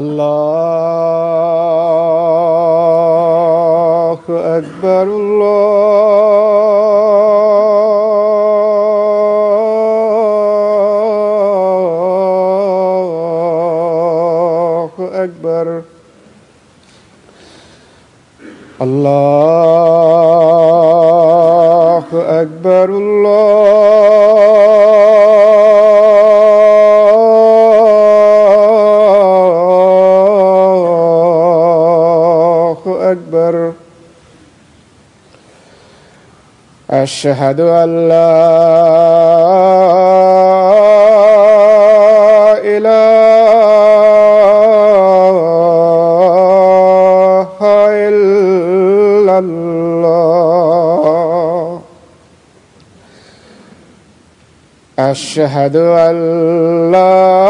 الله أكبر الله أكبر الله أكبر أكبر. أشهد أن لا إله إلا الله. أشهد أن لا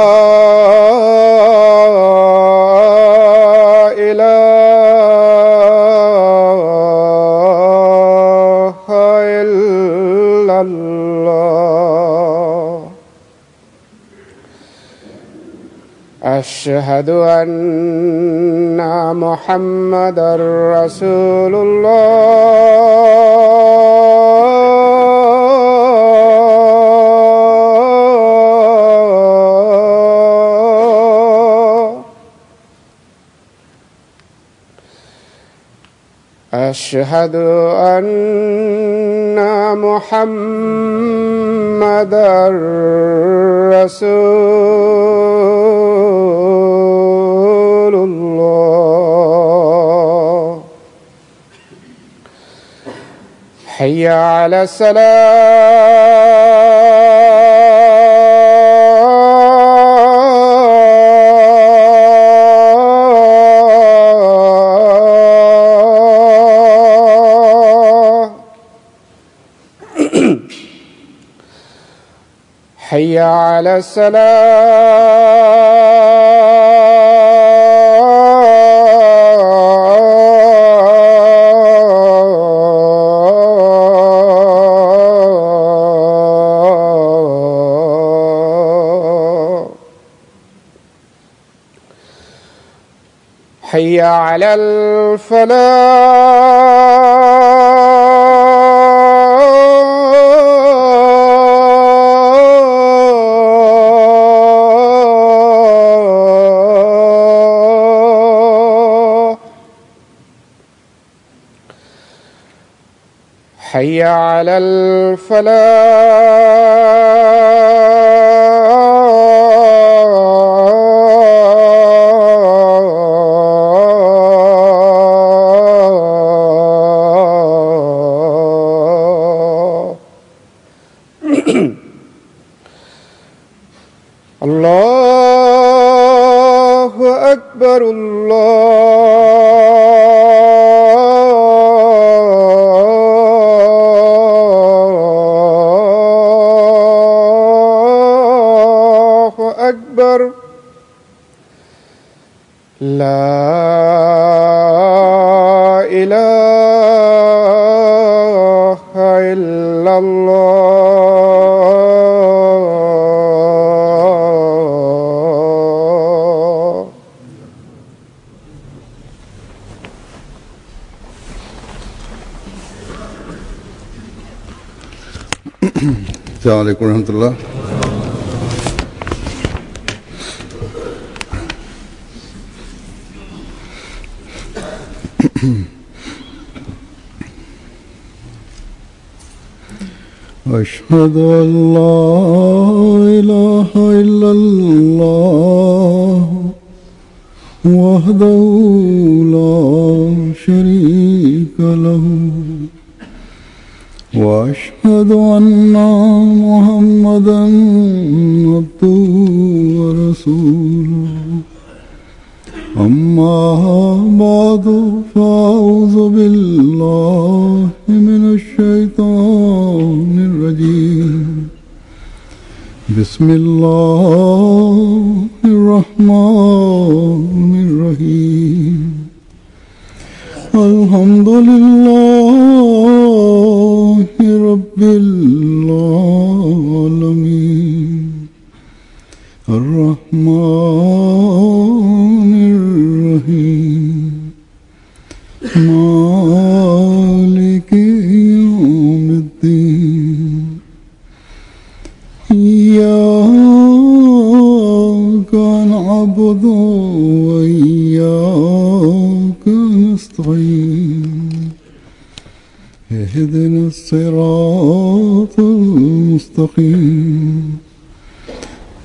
أشهد أن محمدًا رسول الله. أشهد أن محمدًا رسول الله. حي على حي على حي على حي على الله أكبر الله أكبر. لا إله إلا الله. السلام عليكم ورحمة الله. أشهد أن لا إله إلا الله وحده لا شريك له وأشهد أشهد أن محمدا عبده ورسوله أما بعد فأعوذ بالله من الشيطان الرجيم بسم الله الرحمن الرحيم الحمد لله رب العالمين الرحمن الرحيم مالك يوم الدين إياك نعبد وإياك نستعين اهدنا الصراط المستقيم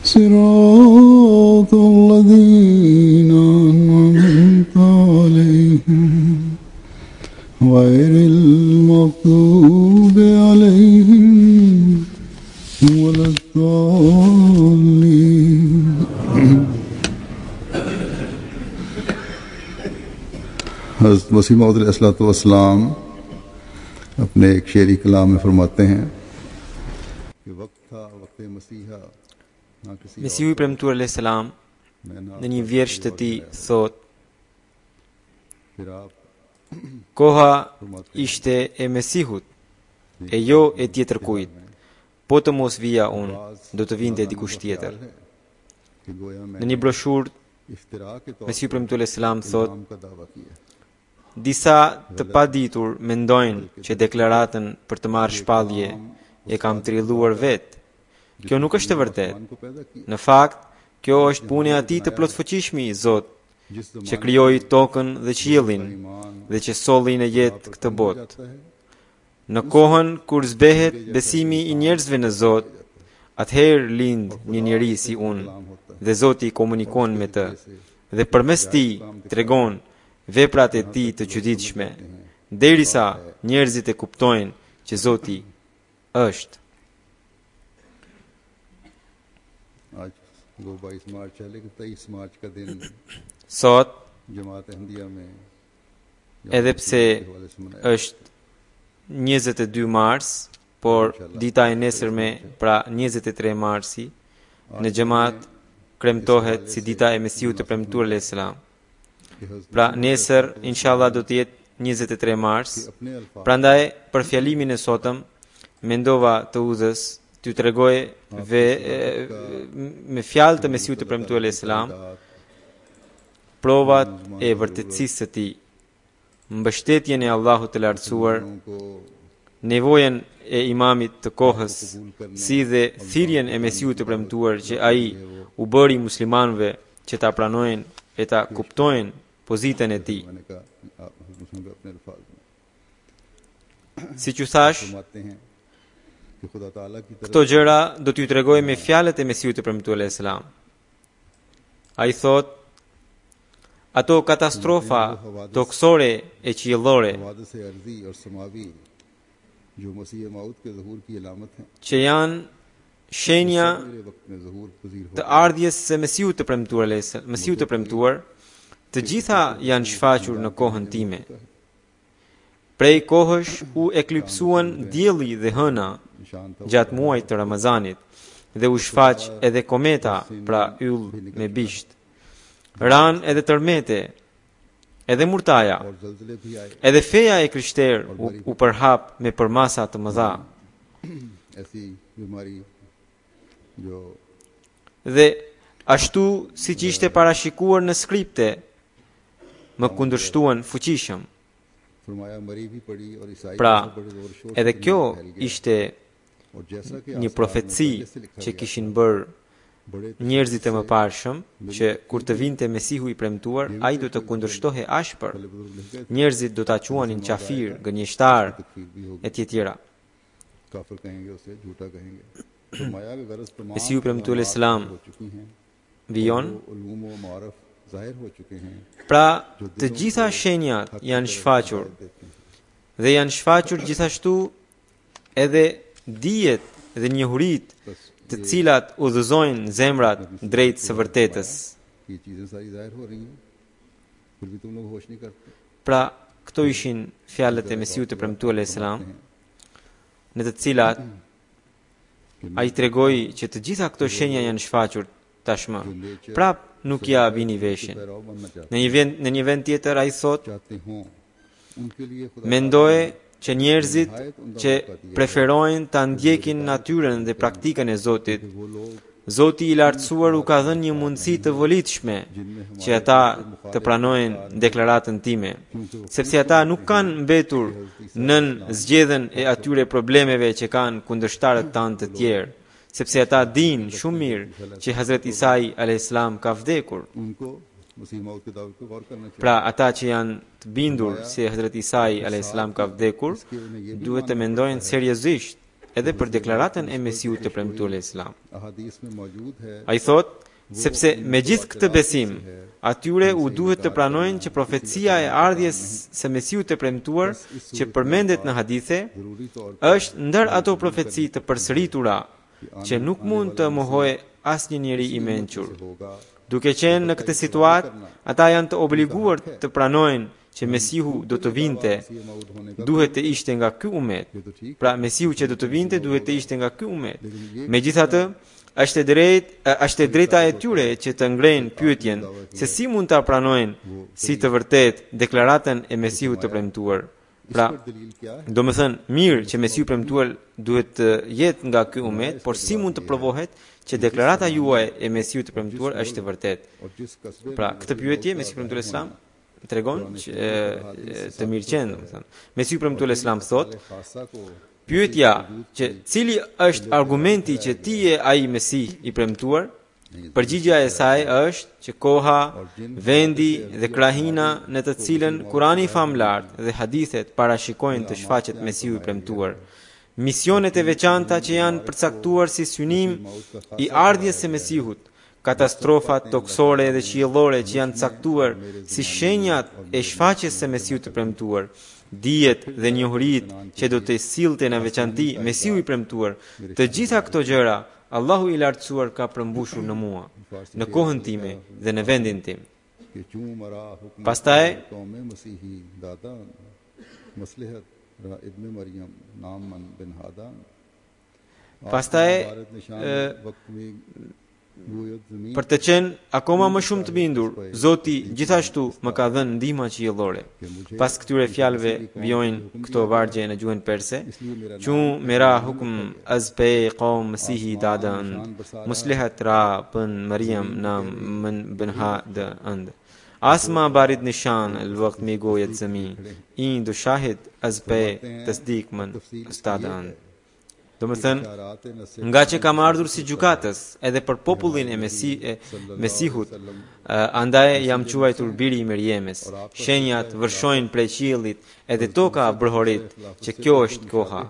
صراط الذين أنعمت عليهم غير المغضوب عليهم ولا الضالين हज़रत मसीह मौऊद अलैहिस्सलाम अपने एक शेरी कलाम में फरमाते हैं कि वक्त था वक्त मसीहा Mesiu i premtuar alayhis salam në një vjersh të tij thot: Koha ishte e Mesihut e jo e tjetër kujt. Po të mos vija unë, do të vinte dikush tjetër. Në një broshurë Mesiu i premtuar alayhis salam thot: Disa të paditur mendojnë që deklaratën për të marrë shpallje e kam trilluar vetë. Kjo nuk është e vërtet. Në fakt, kjo është punë e atij të plotfuqishmi i Zot, që krijoi tokën dhe qiellin dhe që solli në jetë këtë botë. Në kohën kur zbehet besimi i njerëzve në Zot, atëherë lind një njeri si unë dhe Zoti komunikon me të dhe përmes tij tregon veprat e tij të çuditshme, derisa njerëzit e kuptojnë që Zoti është. Sot, edhe pse është 22 mars, por dita e nesërme, pra 23 marsi, në xhamat kremtohet si dita e Mesiut të premtuar alayhis salam. Pra nesër, inshallah, do të jetë 23 mars. Prandaj, për fjalimin e sotëm, mendova të udhës t'ju tregoj me fjalë të Mesiut të premtuar alayhis salam provat e vërtetësisë së tij, mbështetjen e Allahut të lartësuar, nevojën e imamit të kohës, si dhe thirrjen e Mesiut të premtuar që ai u bëri muslimanëve që ta pranojnë e ta kuptojnë pozitën e tij. Siç u thash, këto gjëra do t'ju tregoj me fjalët e Mesiut të premtuar alayhis salam. Ai thot: ato katastrofa toksore e qiellore që janë shenja të ardhjes së Mesiut të premtuar, të gjitha janë shfaqur në kohën time. Prej kohësh u eklipsuan dielli dhe hëna gjatë muajit të Ramazanit dhe u shfaq edhe kometa, pra yll me bisht. Ran edhe tërmete, edhe murtaja, edhe feja e krishterë u përhap me përmasa të mëdha. Dhe ashtu siç ishte parashikuar në skripte, më kundërshtuan fuqishëm. Pra, edhe kjo ishte një profeci që kishin bërë njerëzit e mëparshëm, që kur të vinte Mesihu i premtuar, ai do të kundërshtohej ashpër. Njerëzit do ta quanin qafir, gënjeshtar e tjetëra. Mesihu i premtuar Islam vijon. Pra, të gjitha shenjat janë shfaqur dhe janë shfaqur gjithashtu edhe dijet dhe njohuritë të cilat udhëzojnë zemrat drejt së vërtetës. ये चीजें सारी जाहिर हो रही हैं फिर भी तुम लोग होश नहीं करते Pra, këto ishin fjalët e Mesiut të premtuar alayhis salam, në të cilat ai tregoi që të gjitha këto shenja janë shfaqur tashmë. Prap nuk ja vini veshin. पैराव बनना चाहते Në një vend tjetër ai thot, हों उनके लिए खुदा mendoje që njerëzit që preferojnë ta ndjekin natyrën dhe praktikën e Zotit, वो लोग Zoti i lartësuar u ka dhënë një mundësi të volitshme që ata të pranojnë deklaratën time, sepse ata nuk kanë mbetur nën zgjedhjen e atyre problemeve që kanë kundërshtarët tanë të tjerë, sepse ata dinë shumë mirë që Hazrat Isai alayhis salam ka vdekur. उनको मसीह मौत के दावे पे गौर करना चाहिए Pra, ata që janë të bindur se Hazrat Isai alayhis salam ka vdekur, duhet të mendojnë seriozisht edhe për deklaratën e Mesiut të premtuar alayhis salam. अहादीस में मौजूद है Ai thot, sepse me gjithë këtë besim, atyre u duhet të pranojnë që profecia e ardhjes së Mesiut të premtuar që përmendet në hadithe जरूरी तौर është ndër ato profeci të përsëritura që nuk mund të mohojë asnjë njeri i mençur. होगा Duke qenë në këtë situatë, ata janë të obliguar të pranojnë që Mesihu do të vinte, ये मौत होने का duhet të ishte nga ky umet. ये तो ठीक Pra Mesihu që do të vinte duhet të ishte nga ky umet. Megjithatë, është e drejta e tyre që të ngrejnë pyetjen se si mund ta pranojnë si të vërtet deklaratën e Mesihut të premtuar. Pra, दलील क्या है do më thënë, mirë që Mesihu i premtuar duhet të jetë nga ky umet, por si mund të provohet që deklarata juaj e Mesihut të premtuar është e vërtetë? और जिस कस्बे Pra, këtë pyetje Mesihu i premtuar Islam tregon që të mirëqen, domethënë. Mesihu i premtuar Islam thot, खासा को pyetja që cili është argumenti që ti je ai Mesih i premtuar, përgjigjja e saj është që koha, vendi dhe krahina në të cilën Kurani i famlart dhe hadithet parashikojnë të shfaqet Mesihu i premtuar, misionet e veçanta që janë përcaktuar si synim i ardhjes së Mesihut, katastrofat toksore dhe qiellore që janë caktuar si shenjat e shfaqjes së Mesihut të premtuar, dijet dhe njohuritë që do të sillte në veçanti Mesihu i premtuar, të gjitha këto gjëra Allahu i lartësuar ka përmbushur në mua, në kohën time dhe në vendin tim. कि चूं मरा हुक्म Pastaj कौम मसीही दादा मसलहत रा इब्न मरियम नाम मन बिन हादा Pastaj भारत निशान वक्त में गोयत जमीन për të qenë akoma më shumë të bindur, Zoti gjithashtu më ka dhënë ndihmë qiellore. Pas këtyre fjalëve vijojnë këto vargje në gjuhën perse: Çu mera hukm az pe qaum masihi dadan muslihat ra bin Maryam nam min binha da and asma barid nishan al waqt me goyet zami in do shahid az pe tasdiq man ustadan. Do më thënë, nga që kam ardhur si gjukatës edhe për popullin e Mesihut, andaj jam quajtur biri i Merjemes. Shenjat vërshojnë prej qiellit edhe toka brëhorit që kjo është koha.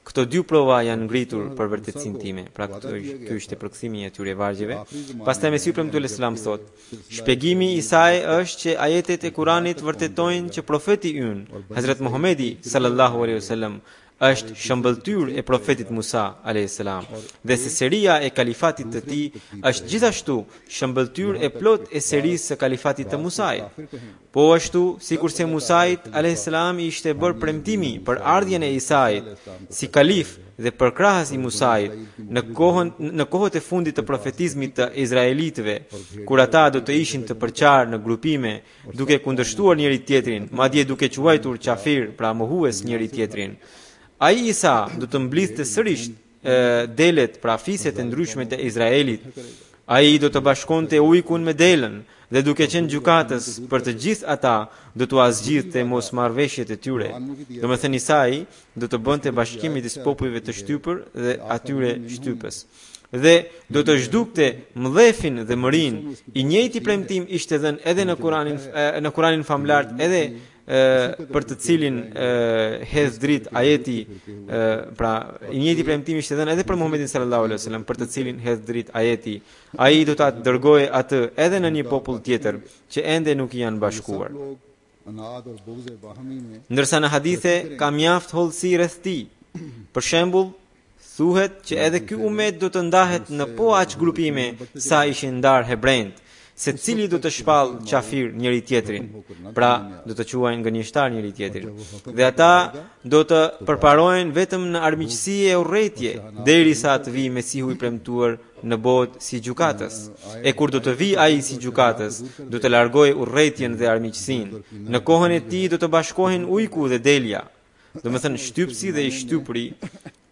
Këto dy prova janë ngritur për vërtetësinë time. Pra ky është e përkthimi i atyre vargjeve. Pastaj Mesihu premtuar Islam thot: Shpjegimi i saj është që ajetet e Kuranit vërtetojnë që profeti ynë, Hazrat Muhamedi sallallahu alaihi wasallam, është shëmbëltyr e profetit Musa alayhis salam dhe se seria e kalifatit të tij është gjithashtu shëmbëltyr e plot e serisë së kalifatit të Musait. Po ashtu sikurse Musait alayhis salam i ishte bërë premtimi për ardhjen e Isait si kalif dhe përkrahas i Musait në kohët e fundit të profetizmit të izraelitëve, kur ata do të ishin të përqarë në grupime duke kundërshtuar njëri tjetrin, madje duke quajtur qafir, pra mohues njëri tjetrin. Ai Isa do të mblidhte sërish delet, pra fiset e ndryshme të Izraelit. Ai do të bashkonte ujkun me delën dhe duke qenë gjukatës për të gjithë ata do të azgjidhte mosmarrveshjet e tyre. Domethënë Isai do të bënte bashkim midis popujve të shtypër dhe atyre shtypës. Dhe do të zhdukte mdhefin dhe mërin. I njëjti premtim ishte dhënë edhe në Kuranin famlart, edhe për të cilin hedh dritë ajeti, pra i njëjti premtim ishte dhënë edhe për Muhamedit sallallahu alaihi wasallam, për të cilin hedh dritë ajeti. Ai do ta dërgojë atë edhe në një popull tjetër që ende nuk i janë bashkuar. Ndërsa në hadithe ka mjaft hollësi rreth tij. Për shembull, Thuhet që edhe ky umet do të ndahet në po aq grupime sa ishin ndarë hebrejt, se cili do të shpall qafir njëri tjetrin, pra do të quajnë gënjeshtar njëri tjetrin. Dhe ata do të përparojnë vetëm në armiqësi e urrëtie, derisa të vijë Mesihu i premtuar në botë si gjykatës. E kur do të vijë ai si gjykatës, do të largojë urrëtien dhe armiqësinë. Në kohën e tij do të bashkohen ujku dhe delja. Do të thënë shtypsi dhe i shtypuri,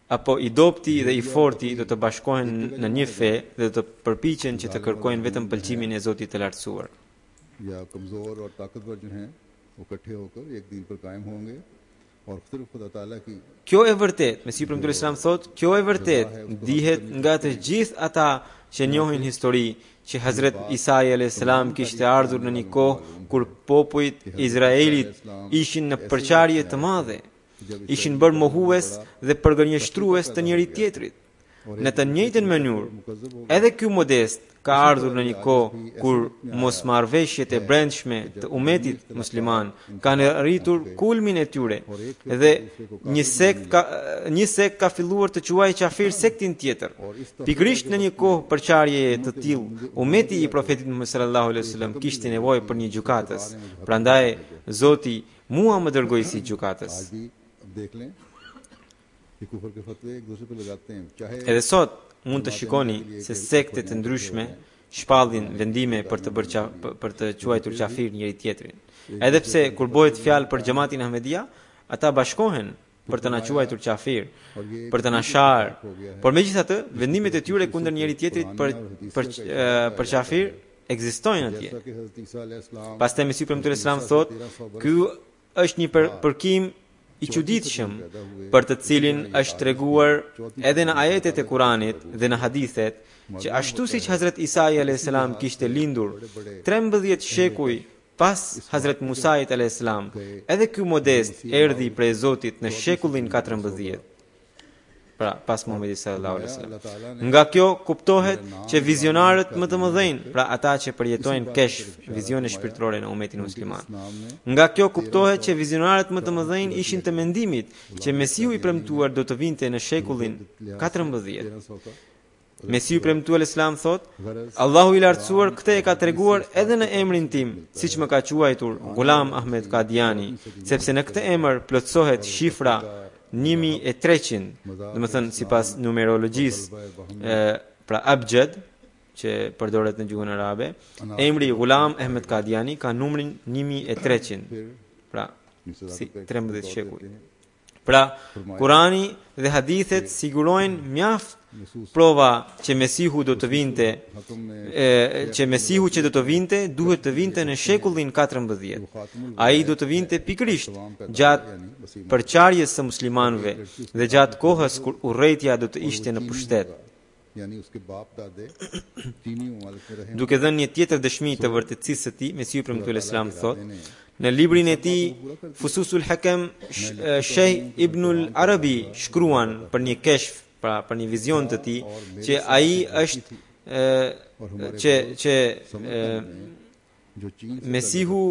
apo i dopti dhe i forti do të bashkohen në një fe dhe do të përpiqen që të kërkojnë vetëm pëlqimin e Zotit të lartësuar. या कमज़ोर और ताकतवर जो हैं वो इकट्ठे होकर एक दिन पर कायम होंगे और सिर्फ खुदा ताला की Kjo e vërtet, Mesihu premtuar Islam thot, kjo e vërtet dihet nga të gjithë ata që njohin histori që Hazret Isa alayhis salam kishte ardhur në një kohë kur popujt Izraelit ishin në përçarje të madhe, ishin bërë mohues dhe përgënjeshtrues të njëri tjetrit. Në të njëjtën mënyrë, edhe ky modest ka ardhur në një kohë kur mosmarrveshjet e brendshme të umetit musliman kanë arritur kulmin e tyre dhe një sekt ka filluar të quajë qafir sektin tjetër. Pikërisht në një kohë përçarjeje të tillë, umeti i profetit Muhammed sallallahu alaihi wasallam kishte nevojë për një gjykatës. Prandaj Zoti mua më dërgoi si gjykatës. देख लें कि कुफर के फतवे एक दूसरे पे लगाते हैं चाहे Edhe sot mund të shikoni se sekte të ndryshme shpallin vendime për të quajtur qafir njëri tjetrin. Edhe pse kur bëhet fjalë për xhamatin Ahmedia, ata bashkohen për të na quajtur qafir, për të na sharë. Por megjithatë, vendimet e tyre kundër njëri tjetrit për qafir ekzistojnë atje. कि हज़रत ईसा अलैहिस्सलाम Pastaj Mesihu premtuar Islam thot, ky është një përkim i çuditshëm për të cilin është treguar edhe në ajetet e Kuranit dhe në hadithet që ashtu siç Hazret Isa alayhis salam kishte lindur 13 shekuj pas Hazret Musait alayhis salam, edhe ky modest erdhi prej Zotit në shekullin 14. Pra pas Muhamedit sallallahu alaihi wasallam. Nga kjo kuptohet që vizionarët më të mëdhenj, pra ata që përjetojnë keshf, vizione shpirtërore në umetin musliman. Nga kjo kuptohet që vizionarët më të mëdhenj ishin të mendimit që Mesihu i premtuar do të vinte në shekullin 14. Mesihu i premtuar Islam thot, Allahu i lartësuar këtë e ka treguar edhe në emrin tim, siç më ka quajtur Ghulam Ahmed Qadiani, sepse në këtë emër plotësohet shifra 1300, dhe më thënë si pas numerologjisë, pra abjad, që përdoret në gjuhën arabe, emri Ghulam Ahmed Qadiani ka numrin 1300, pra si 13 shekuj. Pra, Kurani dhe hadithet sigurojnë mjaft prova që Mesihu do të vinte, duhet të vinte në shekullin 14. Ai do të vinte pikërisht gjatë përçarjes së muslimanëve dhe gjatë kohës kur urrëtia do të ishte në pushtet. Duke dhënë një tjetër dëshmi të vërtetësisë së tij, Mesihu premtuar Islam thot, në librin e tij Fususul Hakem, Sheikh Ibnul Arabi shkruan për një keshf, pra për një vizion të tij, që ai është që Mesihu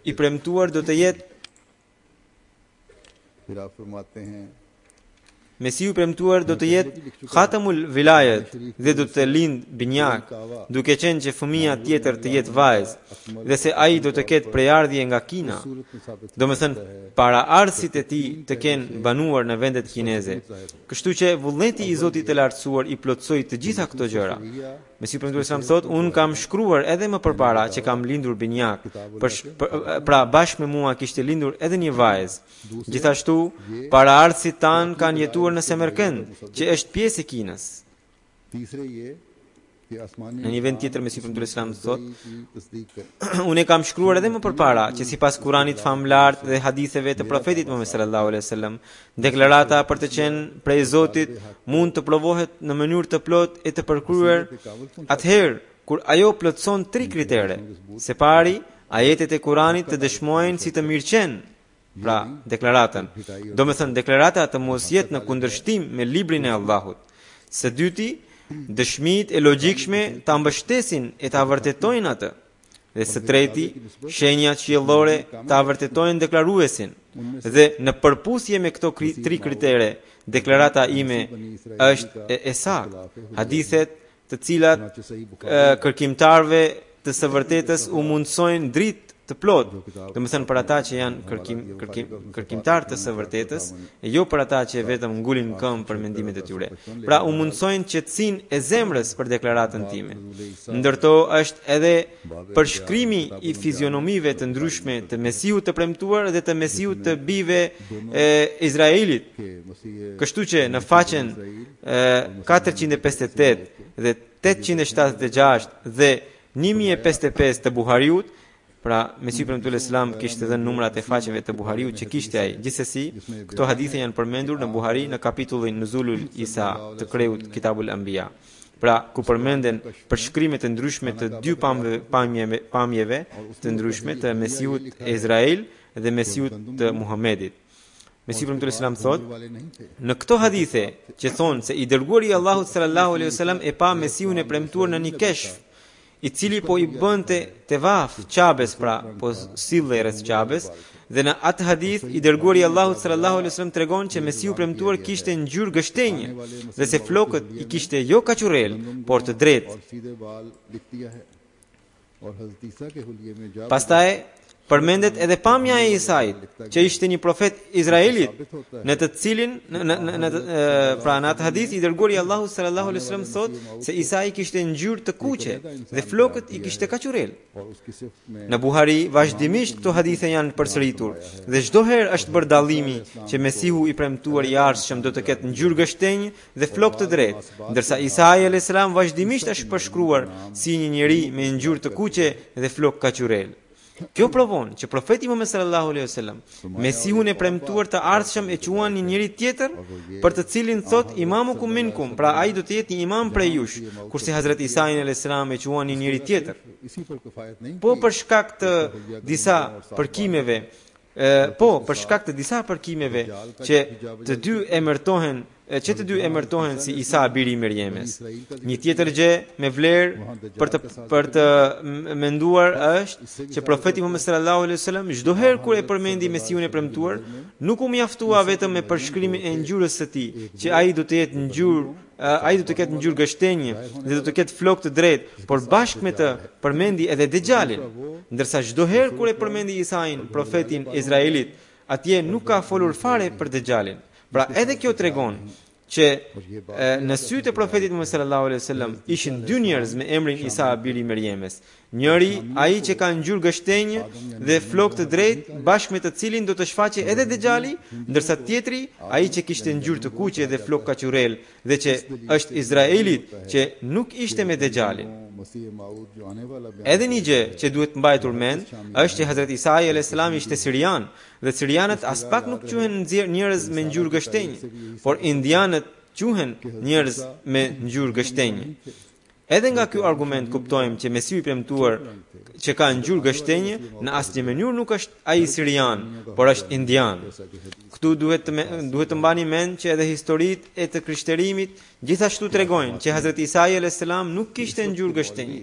i premtuar do të jetë Mesihu i premtuar do të jetë Khatamul Vilayat dhe do të lind binjak, duke qenë që fëmia tjetër të jetë vajzë, dhe se ai do të ketë prejardhje nga Kina. Domethënë, paraardhësit e tij të kenë banuar në vendet kineze. Kështu që vullneti i Zotit të lartësuar i plotësoi të gjitha këto gjëra. Mesihu premtuar Islam thot, un kam shkruar edhe më përpara që kam lindur binjak, pra bashkë me mua kishte lindur edhe një vajzë. Gjithashtu, paraardhësit tan kanë jetuar në Semerkend, që është pjesë e Kinës. Në një vend tjetër Mesihu premtuar Islam thot, unë kam shkruar edhe më përpara që sipas Kuranit famlart dhe haditheve të profetit Muhammed sallallahu alaihi wasallam, deklarata për të qenë prej Zotit mund të provohet në mënyrë të plotë e të përkryer atëherë kur ajo plotëson 3 kritere. Së pari, ajetet e Kuranit të dëshmojnë si të mirëqen, pra deklaratën. Do me thënë deklarata të mos jetë në kundërshtim me librin e Allahut. Së dyti, dëshmit e logjikshme ta mbështesin e ta vërtetojnë atë. Dhe së treti, shenjat qiellore ta vërtetojnë deklaruesin. Dhe në përputhje me këto tri kritere, deklarata ime është e saktë. Hadithet të cilat kërkimtarëve të së vërtetës u mundsojnë dritë të plot, domethënë për ata që janë kërkimtar të së vërtetës, e jo për ata që vetëm ngulin këmbë për mendimet e tyre. Pra u mundsojnë qetësinë e zemrës për deklaratën time. Ndërto është edhe përshkrimi i fizionomive të ndryshme të Mesihut të premtuar dhe të Mesihut të bijve e Izraelit. Kështu që në faqen 458 dhe 876 dhe 1055 të Buhariut, pra Mesihu premtuar Islam kishte dhënë numrat e faqeve të Buhariut që kishte ai. Gjithsesi, këto hadithe janë përmendur në Buhari në kapitullin Nuzulul Isa të kreut Kitabul Anbiya. Pra ku përmenden përshkrimet e ndryshme të dy pamjeve të ndryshme të Mesihut e Izrael dhe Mesihut të Muhamedit. Mesihu premtuar Islam thot, në këto hadithe që thonë se i dërguari i Allahut sallallahu alaihi wasallam e pa Mesihun e premtuar në një keshf, i cili po i bënte tevaf Qabes, pra po sillej rreth Qabes, dhe në atë hadith i dërguari i Allahut sallallahu alaihi wasallam tregon që Mesihu premtuar kishte ngjyrë gështenje dhe se flokët i kishte jo kaçurel, por të drejtë. Pastaj përmendet edhe pamja e Isait, që ishte një profet Izraelit, në të cilin pra në atë hadith i dërguari i Allahut sallallahu alaihi wasallam thot se Isai kishte ngjyrë të kuqe dhe flokët i kishte kaçurel. Në Buhari vazhdimisht këto hadithe janë përsëritur dhe çdo herë është bërë dallimi që Mesihu i premtuar i ardhshëm do të ketë ngjyrë gështenj dhe flokë të drejtë, ndërsa Isai alayhis salam vazhdimisht është përshkruar si një njeri me ngjyrë të kuqe dhe flokë kaçurel. Kjo provon që profeti Muhammed sallallahu alaihi wasallam Mesihun e premtuar të ardhshëm e quan një njeri tjetër për të cilin thot imamukum minkum, pra ai do të jetë një imam prej jush, kurse Hazrat Isa alayhis salam e quan një njeri tjetër. Po për shkak të disa përkimeve, që të dy emërtohen si Isa biri i Merjemes. Një tjetër gjë me vlerë për të menduar është që profeti Muhammed sallallahu alaihi wasallam çdo herë kur e përmendi Mesihun e premtuar, nuk u mjaftua vetëm me përshkrimin e ngjyrës së tij, që ai do të ketë ngjyrë gështenje dhe do të ketë flokë të drejtë, por bashkë me të përmendi edhe Dejjalin, ndërsa çdo herë kur e përmendi Isain, profetin Izraelit, atje nuk ka folur fare për Dejjalin. Pra edhe kjo tregon që në sytë e profetit Muhammed sallallahu alaihi wasallam ishin dy njerëz me emrin Isa biri i Merjemes. Njëri ai që ka ngjyrë gështenje dhe flokë të drejtë, bashkë me të cilin do të shfaqe edhe Dejjali, ndërsa tjetri ai që kishte ngjyrë të kuqe dhe flokë kaçurel dhe që është Izraelit që nuk ishte me Dejjalin. Edhe një gjë që duhet mbajtur mend është që Hazrat Isa alayhis salam ishte sirian dhe sirianët as pak nuk quhen njerëz me ngjyrë gështenje, por indianët quhen njerëz me ngjyrë gështenje. Edhe nga ky argument kuptojmë që Mesihu i premtuar që ka ngjyrë gështenje në asnjë mënyrë nuk është ai sirian, por është indian. Këtu duhet të mbani mend që edhe historitë e të krishterimit gjithashtu tregojnë që Hazrat Isa alayhis salam nuk kishte ngjyrë gështenje,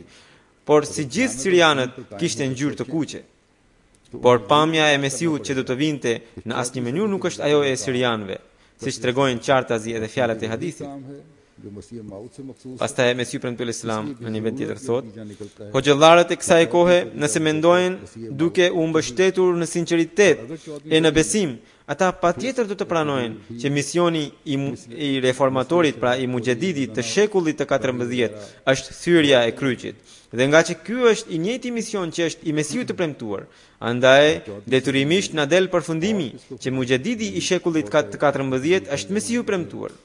por si gjithë sirianët kishte ngjyrë të kuqe. Por pamja e Mesihut që do të vinte në asnjë mënyrë nuk është ajo e sirianëve, siç tregojnë qartazi edhe fjalët e hadithit. Pastaj Mesihu premtuar Islam në një vend tjetër thot: "Hoxhallarët e kësaj kohe, nëse mendojnë duke u mbështetur në sinqeritet e në besim, ata patjetër do të pranojnë që misioni i reformatorit, pra i Muxhedidit të shekullit të 14, është thyrja e kryqit. Dhe nga që ky është i njëjti mision që është i Mesihut të premtuar, andaj detyrimisht na del përfundimi që Muxhedidi i shekullit të 14 është Mesihu i premtuar.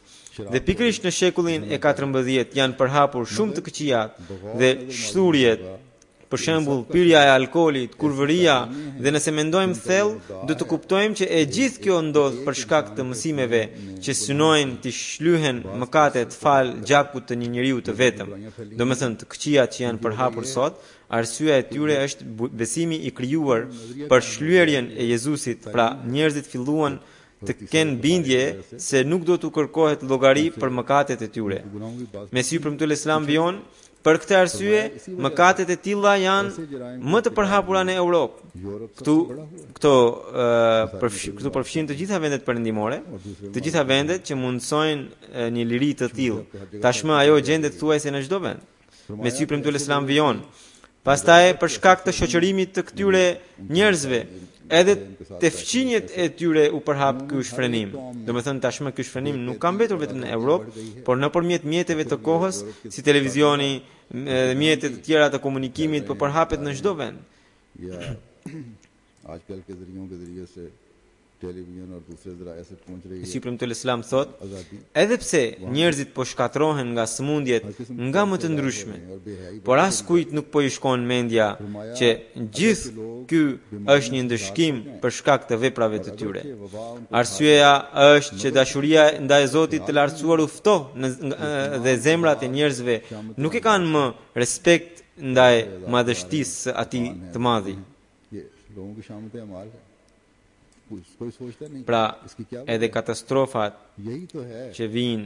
Dhe pikërisht në shekullin e 14 janë përhapur shumë të këqijat dhe shturjet, për shembull pirja e alkoolit, kurvëria, dhe nëse mendojmë thellë, do të kuptojmë që e gjithë kjo ndodh për shkak të mësimeve që synojnë të shlyhen mëkatet fal gjakut të një njeriu të vetëm. Domethënë të këqijat që janë përhapur sot, arsyeja e tyre është besimi i krijuar për shlyerjen e Jezusit, pra njerëzit filluan të kenë bindje se nuk do të kërkohet llogari për mëkatet e tyre. Mesihu premtuar Islam vion Për këtë arsye, mëkatet e tilla janë më të përhapura në Europë. Këtu përfshin të gjitha vendet perëndimore, të gjitha vendet që mundsojnë një liri të tillë. Tashmë ajo gjendet thuajse në çdo vend. Mesiu premtuar Islam vijon. Pastaj për shkak të shoqërimit të këtyre njerëzve, edhe te fqinjet e tyre u përhap ky shfrenim. Domethënë tashmë ky shfrenim nuk ka mbetur vetëm në Europë, por nëpërmjet mjeteve të kohës, si televizioni, mjetet të tjera të komunikimit, po përhapet në çdo vend. या आजकल के जरियों के जरिए से टेलीविजन और दूसरे जरा ऐसे पहुंच रही है Mesiu premtuar Islam thot, edhe pse njerëzit po shkatrohen nga sëmundjet nga më të ndryshme, por as kujt nuk po i shkon mendja që gjithë ky është një ndëshkim për shkak të veprave të tyre. Arsyeja është që dashuria ndaj Zotit të lartësuar u ftoh dhe zemrat e njerëzve nuk e kanë më respekt ndaj madhështisë së Atij të Madhi. ये लोगों की शामत अमाल है कोई सोचता नहीं Pra, इसकी क्या edhe katastrofat यही तो है që vinë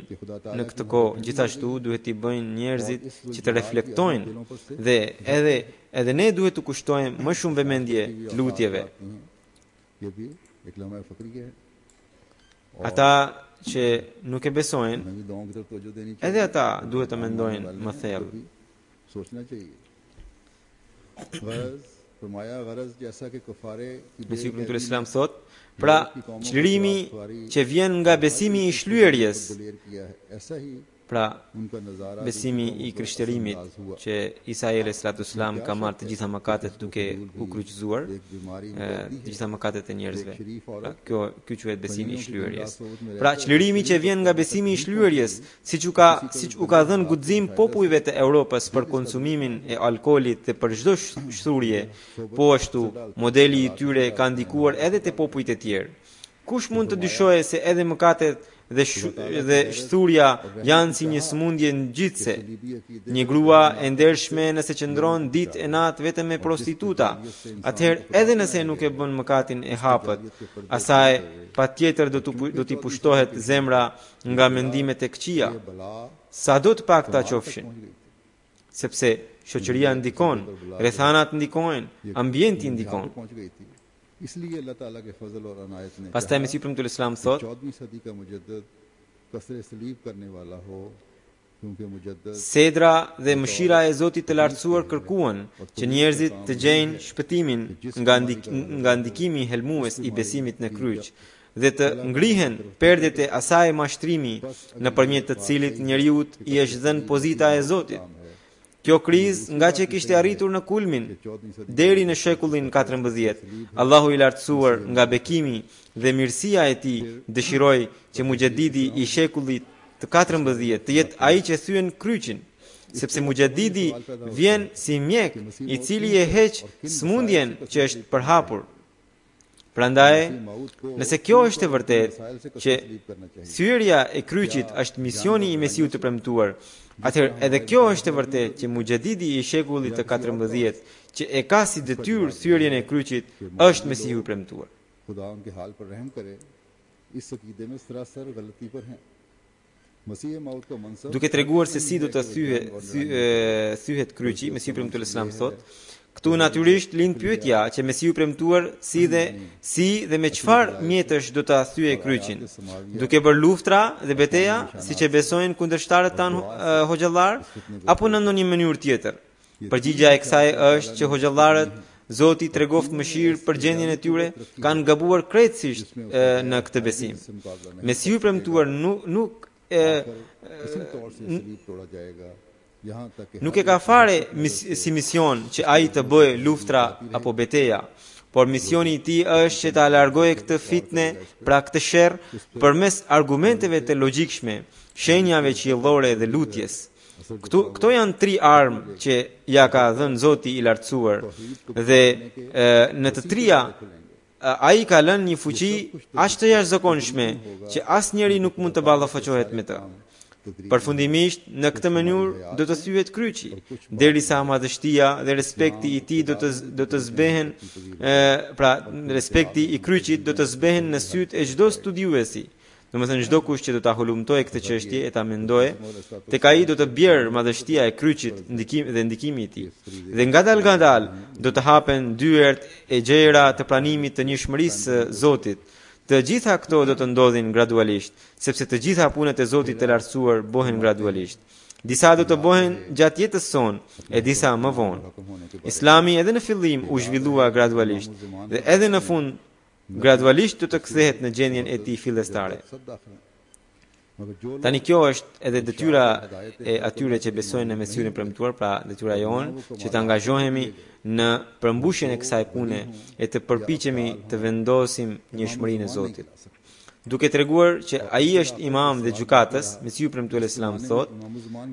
në këtë kohë, gjithashtu duhet t'i bëjnë njerëzit që të reflektojnë dhe edhe ne duhet të kushtojmë më shumë vëmendje lutjeve. ये भी एक लम्हा फकरी है Ata që nuk e besojnë, हमें भी दुआओं की तरफ तवज्जो देनी edhe ata duhet të mendojnë më thellë. चाहिए सोचना चाहिए गरज फरमाया गरज जैसा कि कफारे की Mesiu premtuar Islam thot, pra çlirimi që vjen nga besimi i shlyerjes, दलेर किया है ऐसा ही pra उनका नजारा besimi i krishterimit që Isa alayhi salatu wasalam ka marrë të gjitha mëkatet duke u kryqëzuar, एक बीमारी të gjitha mëkatet e njerëzve. Pra, ky quhet besimi i shlyerjes. Pra çlirimi që vjen nga besimi i shlyerjes, siç u ka dhënë guxim popujve të Europës për konsumimin e alkoolit dhe për çdo shturje, po ashtu modeli i tyre ka ndikuar edhe te popujt e tjerë. Kush mund të dyshojë se edhe mëkatet dhe shturja janë si një sëmundje ngjitse. Një grua e ndershme nëse qëndron ditë e natë vetëm me prostituta, atëherë edhe nëse nuk e bën mëkatin e hapët, asaj patjetër do t'i pushtohet zemra nga mendimet e këqija, sado të pakta qofshin. Sepse shoqëria ndikon, rrethanat ndikojnë, ambienti ndikon. पहुंच गई थी इसलिए अल्लाह ताला के फजल और अनायत ने Pastaj Mesiu premtuar Islam thot, 14वीं सदी का मुजद्दिद कसरे सलीब करने वाला हो क्योंकि मुजद्दिद Sedra dhe mëshira e Zotit të lartësuar kërkuan që njerëzit të gjejnë shpëtimin nga ndikimi helmues i besimit në kryq dhe të ngrihen perdet e asaj mashtrimi nëpërmjet të cilit njeriu i është dhënë pozita e Zotit. Kjo krizë nga që kishte arritur në kulmin deri në shekullin 14, Allahu i lartësuar nga bekimi dhe mirësia e tij dëshiroi që Mujaddidi i shekullit të 14 të jetë ai që thyen kryqin, sepse Mujaddidi vjen si mjek i cili e heq smundjen që është përhapur. Prandaj, nëse kjo është e vërtetë që thyerja e kryqit është misioni i Mesiut të premtuar, atëherë edhe kjo është e vërtetë që Mujaddidi i shekullit të 14 që e ka si detyrë thyerjen e kryqit është Mesiu i premtuar. खुदा उनके हाल पर रहम करे इस अकीदे में सरासर गलती पर हैं मसीह मौत का मनसब Duke treguar se si do të thyhet kryqi, Mesiu i premtuar Islam thot, këtu natyrisht lind pyetja që Mesiu i premtuar si dhe me çfarë mjetësh do ta thyej kryqin, duke bërë luftra dhe beteja siç e besojnë kundërshtarët tan hoxhallar apo në ndonjë mënyrë tjetër. Përgjigjja e kësaj është që hoxhallarët, Zoti tregoft mëshirë për gjendjen e tyre, kanë gabuar krejtësisht në këtë besim. Mesiu i premtuar nuk e ka fare si mision që ai të bëjë luftra apo beteja, por misioni i tij është që ta largojë këtë fitne, pra këtë sherr, përmes argumenteve të logjikshme, shenjave qiellore dhe lutjes. Këto janë 3 armë që ja ka dhënë Zoti i lartësuar dhe në të trija ai ka lënë një fuqi aq të jashtëzakonshme që asnjëri nuk mund të ballafaqohet me të. Përfundimisht, në këtë mënyrë do të thyhet kryqi, derisa madhështia dhe respekti i tij do të zbehen, pra respekti i kryqit do të zbehen në sytë e çdo studiuesi, Domethënë çdo kush që do ta hulumtojë këtë çështje e ta mendojë, tek ai do të bjerë madhështia e kryqit, ndikimi i tij. Dhe ngadal do të hapen dyert e gjera të pranimit të njëshmërisë së Zotit. Të gjitha këto do të ndodhin gradualisht, sepse të gjitha punët e Zotit të lartësuar bëhen gradualisht. Disa do të bëhen gjatë jetës sonë e disa më vonë. Islami edhe në fillim u zhvillua gradualisht dhe edhe në fund gradualisht do të kthehet në gjendjen e tij fillestare. Tani kjo është edhe detyra e atyre që besojnë në Mesiun e premtuar, pra detyra jonë që të angazhohemi në përmbushjen e kësaj pune e të përpiqemi të vendosim njëshmërinë e Zotit. Duke treguar që ai është imam dhe gjykatës, Mesiu premtuar selam thot: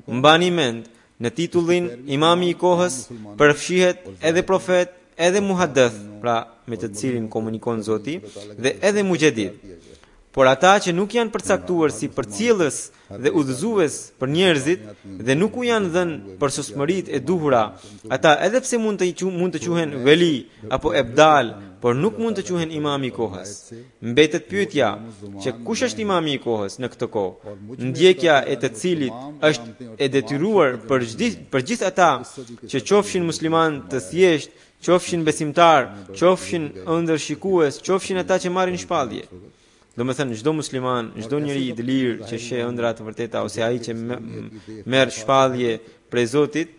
mbani mend, në titullin imami i kohës përfshihet edhe profet, edhe muhaddith, pra me të cilin komunikon Zoti, dhe edhe mujedid. Por ata që nuk janë përcaktuar si përcjellës dhe udhëzues për njerëzit dhe nuk u janë dhënë për sosmëritë e duhura, ata edhe pse mund të quhen veli apo ebdal, por nuk mund të quhen imami i kohës. Mbetet pyetja që kush është imami i kohës në këtë kohë, ndjekja e të cilit është e detyruar për gjithë ata që qofshin musliman të thjesht, qofshin besimtar, qofshin ëndërshikues, qofshin ata që marrin shpallje. Do me thënë, çdo musliman, çdo njeri i lirë që sheh ëndra të vërteta ose ai që merr shpallje prej Zotit,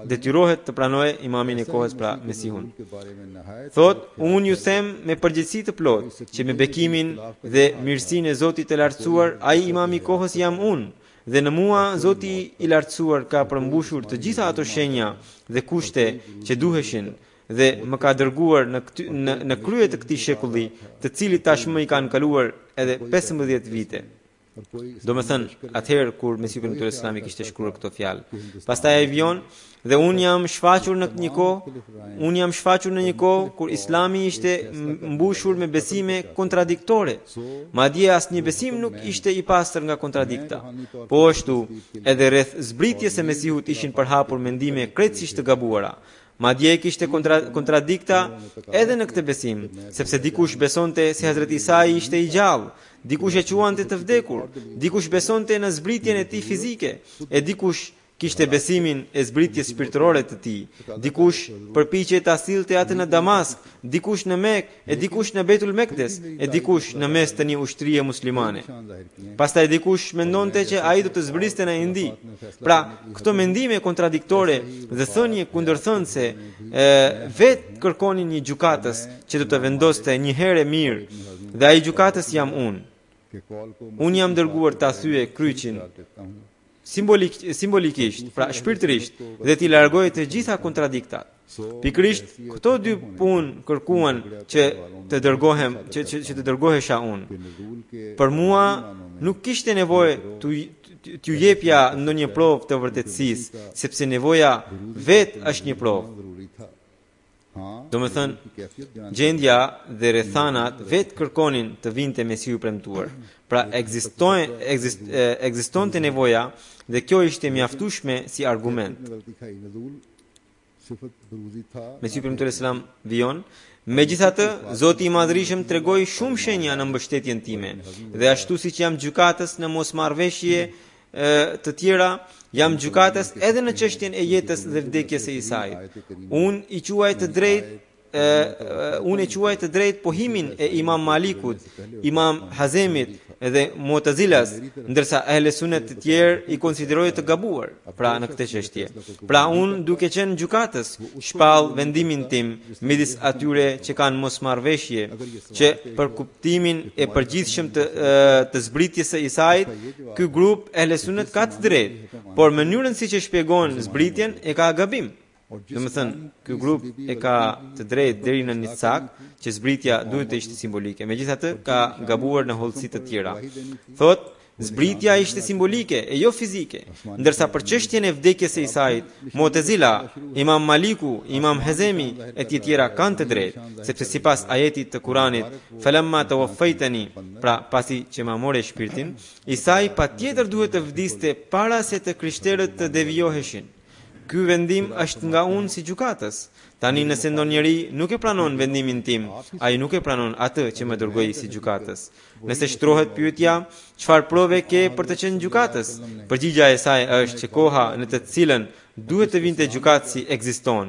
detyrohet të pranojë imamin e kohës, pra Mesihun. Thot, unë ju them me përgjegjësi të plotë që me bekimin dhe mirësinë e Zotit të lartësuar, ai imami i kohës jam unë. Dhe në mua Zoti i lartësuar ka përmbushur të gjitha ato shenja dhe kushte që duheshin dhe më ka dërguar në krye të këtij shekulli, të cilit tashmë i kanë kaluar edhe 15 vite. Do me thënë, atëherë kur Mesiu premtuar Islami kishte shkruar këto fjalë. Pastaj ai vjon dhe unë jam shfaqur në një kohë kur Islami ishte mbushur me besime kontradiktore. Madje asnjë besim nuk ishte i pastër nga kontradikta. Po ashtu, edhe rreth zbritjes së Mesihut ishin përhapur mendime krejtësisht të gabuara. Madje kishte kontradikta edhe në këtë besim, sepse dikush besonte se Hazreti Isa ishte i gjallë, dikush e quante të vdekur, dikush besonte në zbritjen e tij fizike, e dikush kishte besimin e zbritjes shpirtërore të tij, dikush përpiqej ta sillte atë në Damask, dikush në Mekë, e dikush në Beitul Mekdes, e dikush në mes të një ushtrie muslimane. Pastaj dikush mendonte që ai do të zbriste në Indi. Pra, këto mendime kontradiktore dhe thënie kundërthënëse vetë kërkonin një gjykatës që do të vendoste një herë mirë, dhe ai gjykatës jam unë. Unë jam dërguar ta thyej kryqin simbolikisht, pra shpirtërisht, dhe t'i largoj të gjitha kontradiktat. Pikërisht këto dy punë kërkuan që të dërgohesha unë. Për mua nuk kishte nevojë t'ju jepja ndonjë provë të vërtetësisë, sepse nevoja vetë është një provë. Do me thënë, gjendja dhe rrethanat vetë kërkonin të vinte Mesiu premtuar. Pra ekzistonte nevoja dhe kjo ishte mjaftueshme si argument. Mesiu premtuar selam vion. Megjithatë, Zoti i Madhërisëm tregoi shumë shenja në mbështetjen time, dhe ashtu siç jam gjykatës në mosmarrveshje të tjera, jam gjykatës edhe në çështjen e jetës dhe vdekjes së Isait. Unë e quaj të drejt pohimin e Imam Malikut, Imam Hazemit dhe Mu'tazilas, ndërsa ahle sunet të tjerë i konsiderojnë të gabuar pra në këtë çështje. Pra unë duke qenë gjykatës, shpall vendimin tim midis atyre që kanë mosmarrveshje, që për kuptimin e përgjithshëm të zbritjes së Isait, ky grup ahle sunet ka të drejtë, por mënyrën siç e shpjegon zbritjen e ka gabim. Do me thënë, ky grup e ka të drejtë deri në një cak që zbritja duhet të ishte simbolike. Megjithatë, ka gabuar në hollësi të tjera. Thot, zbritja ishte simbolike e jo fizike, ndërsa për çështjen e vdekjes së Isait, Mu'tazila, Imam Maliku, Imam Hazemi e tjera kanë të drejtë, sepse sipas ajetit të Kuranit, "Falamma tawaffaytani", pra pasi që ma morë shpirtin, Isai patjetër duhet të vdiste para se të krishterët të devijoheshin. Ky vendim është nga unë si gjykatës, Tani nëse ndonjëri nuk e pranon vendimin tim, ai nuk e pranon atë që më dërgoi si gjykatës. Nëse shtrohet pyetja, çfarë prove ke për të qenë gjykatës? Përgjigjja e saj është që koha në të cilën duhet të vinte gjykatësi ekziston.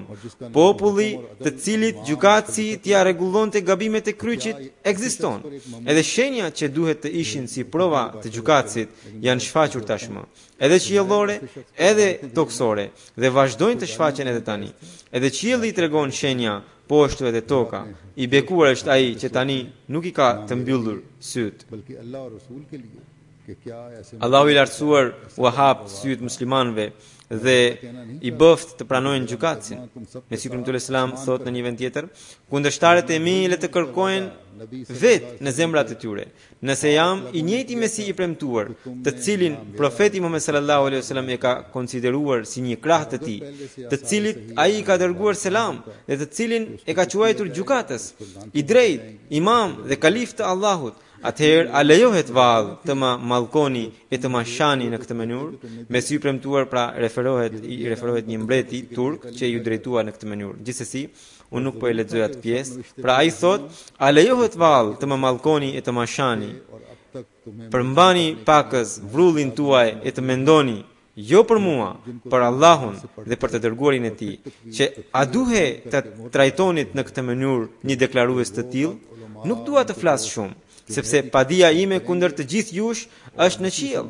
Populli të cilit gjykatësi t'ia rregullonte gabimet e kryqit ekziston. Edhe shenjat që duhet të ishin si prova të gjykatësit janë shfaqur tashmë, edhe qiellore, edhe toksore, dhe vazhdojnë të shfaqen edhe tani. Edhe qielli tregon shenja, po ashtu edhe toka. I bekuar është ai që tani nuk i ka të mbyllur syt. Allahu i lartësuar u hap syt muslimanëve dhe i bëft të pranojnë gjykatësin. Mesihu premtuar selam thot në një vend tjetër, kundërshtarët e mi le të kërkojnë vetë në zemrat e tyre. Nëse jam i njëjti Mesi i premtuar, të cilin profeti Muhammed sallallahu alaihi wasallam e ka konsideruar si një krah të tij, të cilit ai i ka dërguar selam dhe të cilin e ka quajtur gjykatës, i drejtë, imam dhe kalif të Allahut, atëherë a lejohet vallë të ma mallkoni e të ma shani në këtë mënyrë? Mesiu i premtuar pra referohet një mbreti turk që ju drejtua në këtë mënyrë. Gjithsesi, unë nuk po e lexoj atë pjesë. Pra ai thot, a lejohet vallë të ma mallkoni e të ma shani? Përmbani pakës vrullin tuaj e të mendoni, jo për mua, për Allahun dhe për të dërguarin e tij, që a duhet të trajtonit në këtë mënyrë një deklarues të tillë? Nuk dua të flas shumë, sepse padia ime kundër të gjithë jush është në qiell.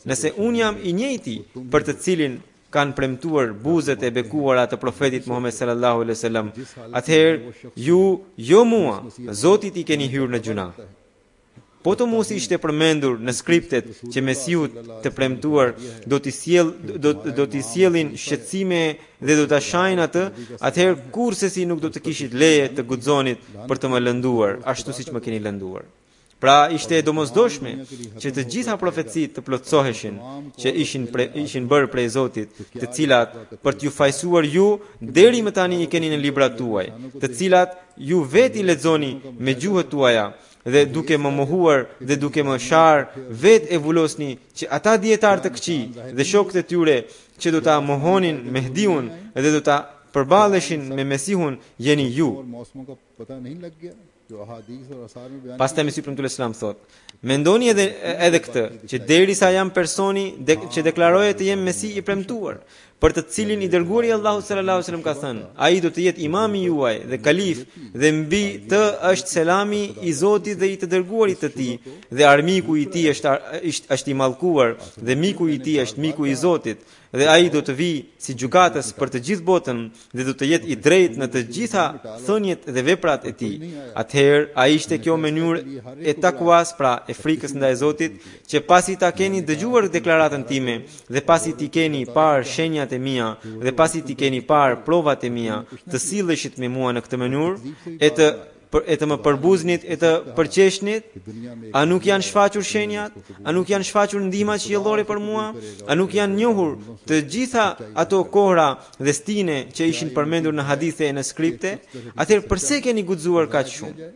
Nëse unë jam i njëjti për të cilin kanë premtuar buzët e bekuara të profetit Muhammed sallallahu alaihi wasallam, atëherë ju, jo mua, Zotit i keni hyrë në gjuna. Po të mos ishte përmendur në skriptet që Mesiut të premtuar do t'i sjellin shqetësime dhe do ta shajnë atë, atëherë kurrësi nuk do të kishit leje të guxonit për të më lënduar, ashtu siç më keni lënduar. Pra ishte e domosdoshme që të gjitha profecitë të plotësoheshin që ishin bërë prej Zotit, të cilat për t'ju fajsuar ju deri më tani i keni në librat tuaj, të cilat ju veti lexoni me gjuhët tuaja, dhe duke më mohuar dhe duke më sharë, vet e vulosni që ata dietar të këqij dhe shokët e tyre që do ta mohonin Mehdiun dhe do ta përballeshin me Mesihun jeni ju. Pastaj Mesihu premtuar selam thot, mendoni edhe këtë, që derisa jam personi që deklaroje të jem Mesi i premtuar, për të cilin i dërguari Allahu sallallahu alaihi wasallam ka thënë, ai do të jetë imami juaj dhe kalif, dhe mbi të është selami i Zotit dhe i të dërguarit të tij, dhe armiku i tij është i mallkuar, dhe miku i tij është miku i Zotit, dhe ai do të vi si gjykatës për të gjithë botën dhe do të jetë i drejtë në të gjitha thënjet dhe veprat e tij. Atëherë ai ishte kjo mënyrë e takuas, pra e frikës ndaj Zotit, që pasi ta keni dëgjuar deklaratën time dhe pasi ti keni parë shenjat e mia dhe pasi ti keni parë provat e mia, të silleshit me mua në këtë mënyrë e të më përbuznit e të përqeshnit? A nuk janë shfaqur shenjat? A nuk janë shfaqur ndihmat qiellore për mua? A nuk janë njohur të gjitha ato kohra dhe stine që ishin përmendur në hadithe e në skripte? Atëherë pse keni guxuar kaq shumë?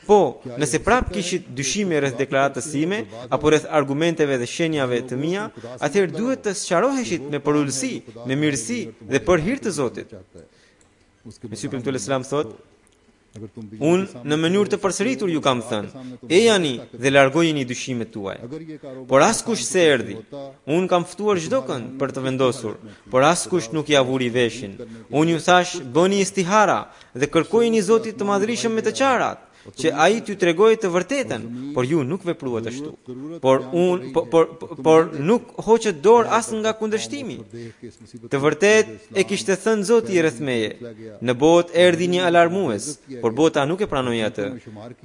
Po, nëse prap kishit dyshime rreth deklaratës sime apo rreth argumenteve dhe shenjave të mia, atëherë duhet të sqaroheshit me përullësi, me mirësi dhe për hir të Zotit. Mesihu premtuar selam thot, unë në mënyrë të përsëritur ju kam thënë, ejani dhe largojeni dyshimet tuaj. Por askush se erdhi. Unë kam ftuar çdo kënd për të vendosur, por askush nuk ja vuri veshin. Unë ju thash, bëni istihara dhe kërkojeni Zotit të Madhërisëm me të qarat, që ai t'ju tregojë të vërtetën, por ju nuk vepruat ashtu. Por nuk hoqët dorë as nga kundërshtimi. Të vërtet e kishte thënë Zoti rreth meje. Në botë erdhi një alarmues, por bota nuk e pranoi atë.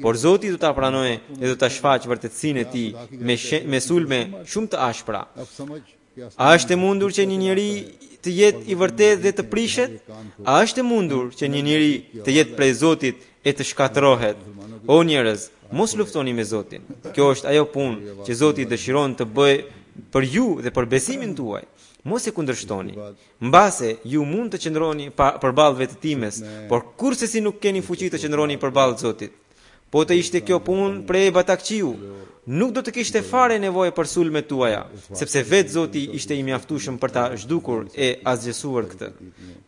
Por Zoti do ta pranojë dhe do ta shfaqë vërtetësinë e tij me sulme shumë të ashpra. A është e mundur që një njeri të jetë i vërtetë dhe të prishet? A është e mundur që një njeri të jetë prej Zotit e të shkatërrohet? O njerëz, mos luftoni me Zotin. Kjo është ajo punë që Zoti dëshiron të bëjë për ju dhe për besimin tuaj. Mos e kundërshtoni. Mbase ju mund të qëndroni përballë vetëtimes, por kurse si nuk keni fuqi të qëndroni përballë Zotit. Po të ishte kjo punë prej batakqiu, nuk do të kishte fare nevojë për sulmet tuaja, sepse vetë Zoti ishte i mjaftueshëm për ta zhdukur e asgjësuar këtë.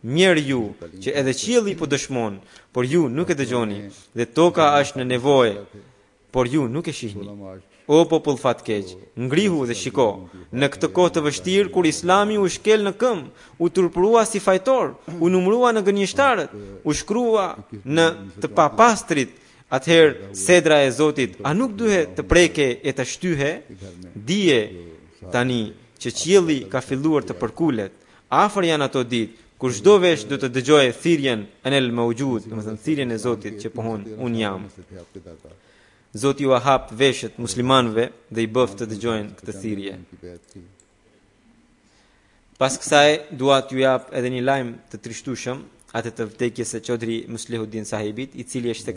Mirë ju, që edhe qielli po dëshmon, por ju nuk e dëgjoni, dhe toka është në nevojë, por ju nuk e shihni. O popull fatkeq, ngrihu dhe shiko, në këtë kohë të vështirë kur Islami u shkel në këmbë, u turpërua si fajtor, u numërua në gënjeshtarët, u shkrua në të papastrit, atëherë sedra e Zotit a nuk duhet të preke e të shtyhe? Dije tani që qielli ka filluar të përkulet. Afër janë ato ditë kur çdo vesh do të dëgjojë thirrjen enel mawjud, domethënë thirrjen e Zotit që pohon un jam. Zoti u hap veshët muslimanëve dhe i bëf të dëgjojnë këtë thirrje. Pas kësaj dua t'ju jap edhe një lajm të trishtueshëm, atë të vdekjes së Çodri Muslihuddin Sahibit, i cili ishte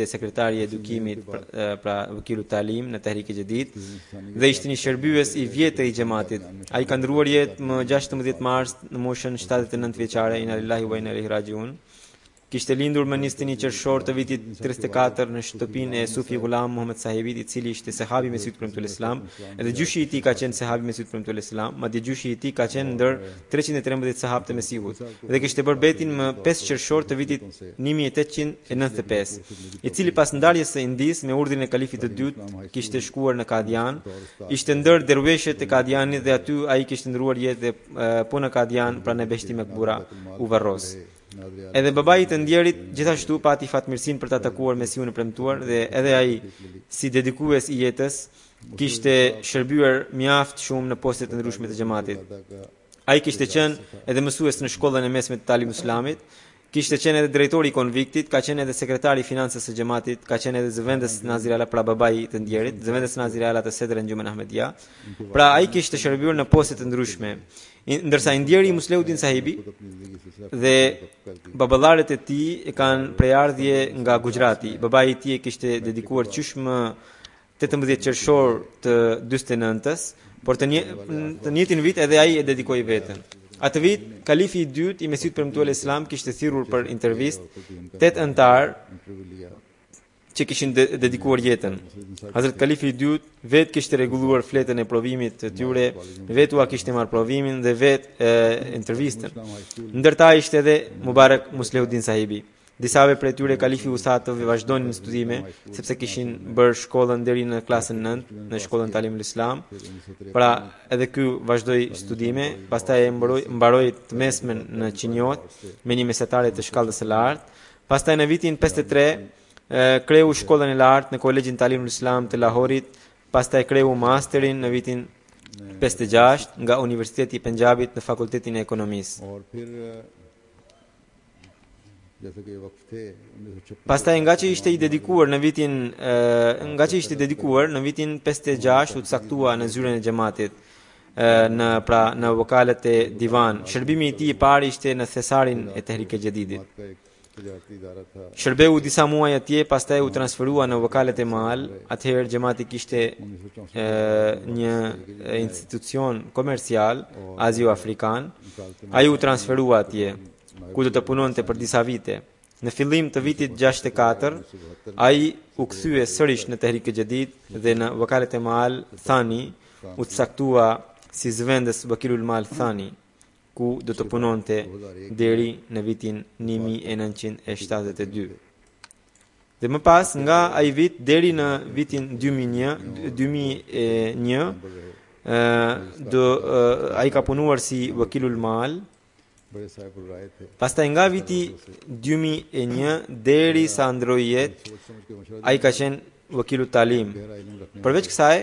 sekretari i edukimit pra Wakilu Talim në Tehrik e Jadid dhe ishte një shërbyes i vjetër i xhamatit. Ai ka ndruar jetë më 16 mars në moshën 79 vjeçare, inna lillahi wa inna ilaihi rajiun. Kishte lindur më 21 qershor të vitit 34 në shtëpinë e Sufi Ghulam Muhammad Sahibit, i cili ishte sahabi me sytë premtuar Islam, edhe gjyshi i tij ka qenë sahabi me sytë premtuar Islam, madje gjyshi i tij ka qenë ndër 313 sahabë të Mesihut, dhe kishte bërë betin më 5 qershor të vitit 1895, i cili pas ndarjes së Indis me urdhrin e kalifit të dytë kishte shkuar në Kadian, ishte ndër derveshët e Kadianit dhe aty ai kishte ndruar jetë dhe po në Kadian pranë Beheshti Mekbura u varros. Edhe babai i të ndjerit gjithashtu pati fatmirësinë për ta takuar Mesihun e premtuar dhe edhe ai si dedikues i jetës kishte shërbyer mjaft shumë në poste të ndryshme të xhamatit. Ai kishte qenë edhe mësues në shkollën e mesme të Talim Islamit, kishte qenë edhe drejtori i konviktit, ka qenë edhe sekretari i financës së xhamatit, ka qenë edhe zëvendës Nazir Ala pra babai i të ndjerit, zëvendës Nazir Ala të Sedrën Gjumen Ahmedia. Pra ai kishte shërbyer në poste të ndryshme. Ndërsa i ndjeri Muslihuddin Sahibi dhe baballarët e tij e kanë prejardhje nga Gujarati. Babai i tij kishte dedikuar qysh më 18 qershor të 49-s, por të njëjtin vit edhe ai e dedikoi veten. Atë vit, kalifi i dytë i Mesihut premtuar Islam kishte thirrur për intervistë 8 anëtar që kishin dedikuar jetën. Hazrat kalifi i dytë vetë kishte rregulluar fletën e provimit të tyre, vetë ua kishte marrë provimin dhe vetë intervistën. Ndërta ishte edhe Mubarak Muslihuddin Sahibi. Disave prej tyre kalifi u sa të vazhdonin në studime, sepse kishin bërë shkollën deri në klasën 9 në shkollën Talimul Islam. Pra edhe ky vazhdoi studime, pastaj mbaroi të mesmen në Qinjot me një mesetare të shkallës së lartë. Pastaj në vitin 53 kreu shkollën e lartë në Kolegjin Talimul Islam të Lahorit, pastaj kreu masterin në vitin 56 nga Universiteti i Punjabit në Fakultetin e Ekonomisë. Pastaj nga që ishte dedikuar në vitin 56 u caktua në zyrën e xhamatit në vokalet e divan. Shërbimi i tij i parë ishte në thesarin e Tehrik e Jadidit. Shërbeu disa muaj atje, pastaj u transferua në vokalet e Maal. Atëherë xhamati kishte një institucion komercial azio-afrikan. Ai u transferua atje, ku do të punonte për disa vite. Në fillim të vitit 64, ai u kthye sërish në Tehrik e Jadid dhe në vokalet e Maal Thani u caktua si zëvendës Wakilul Maal Thani, ku do të punonte deri në vitin 1972. Dhe më pas nga ai vit deri në vitin 2001 ai ka punuar si Wakilul Maal. Pastaj nga viti 2001 deri sa ndroi jetë, ai ka qenë Wakilu Talim. Përveç kësaj,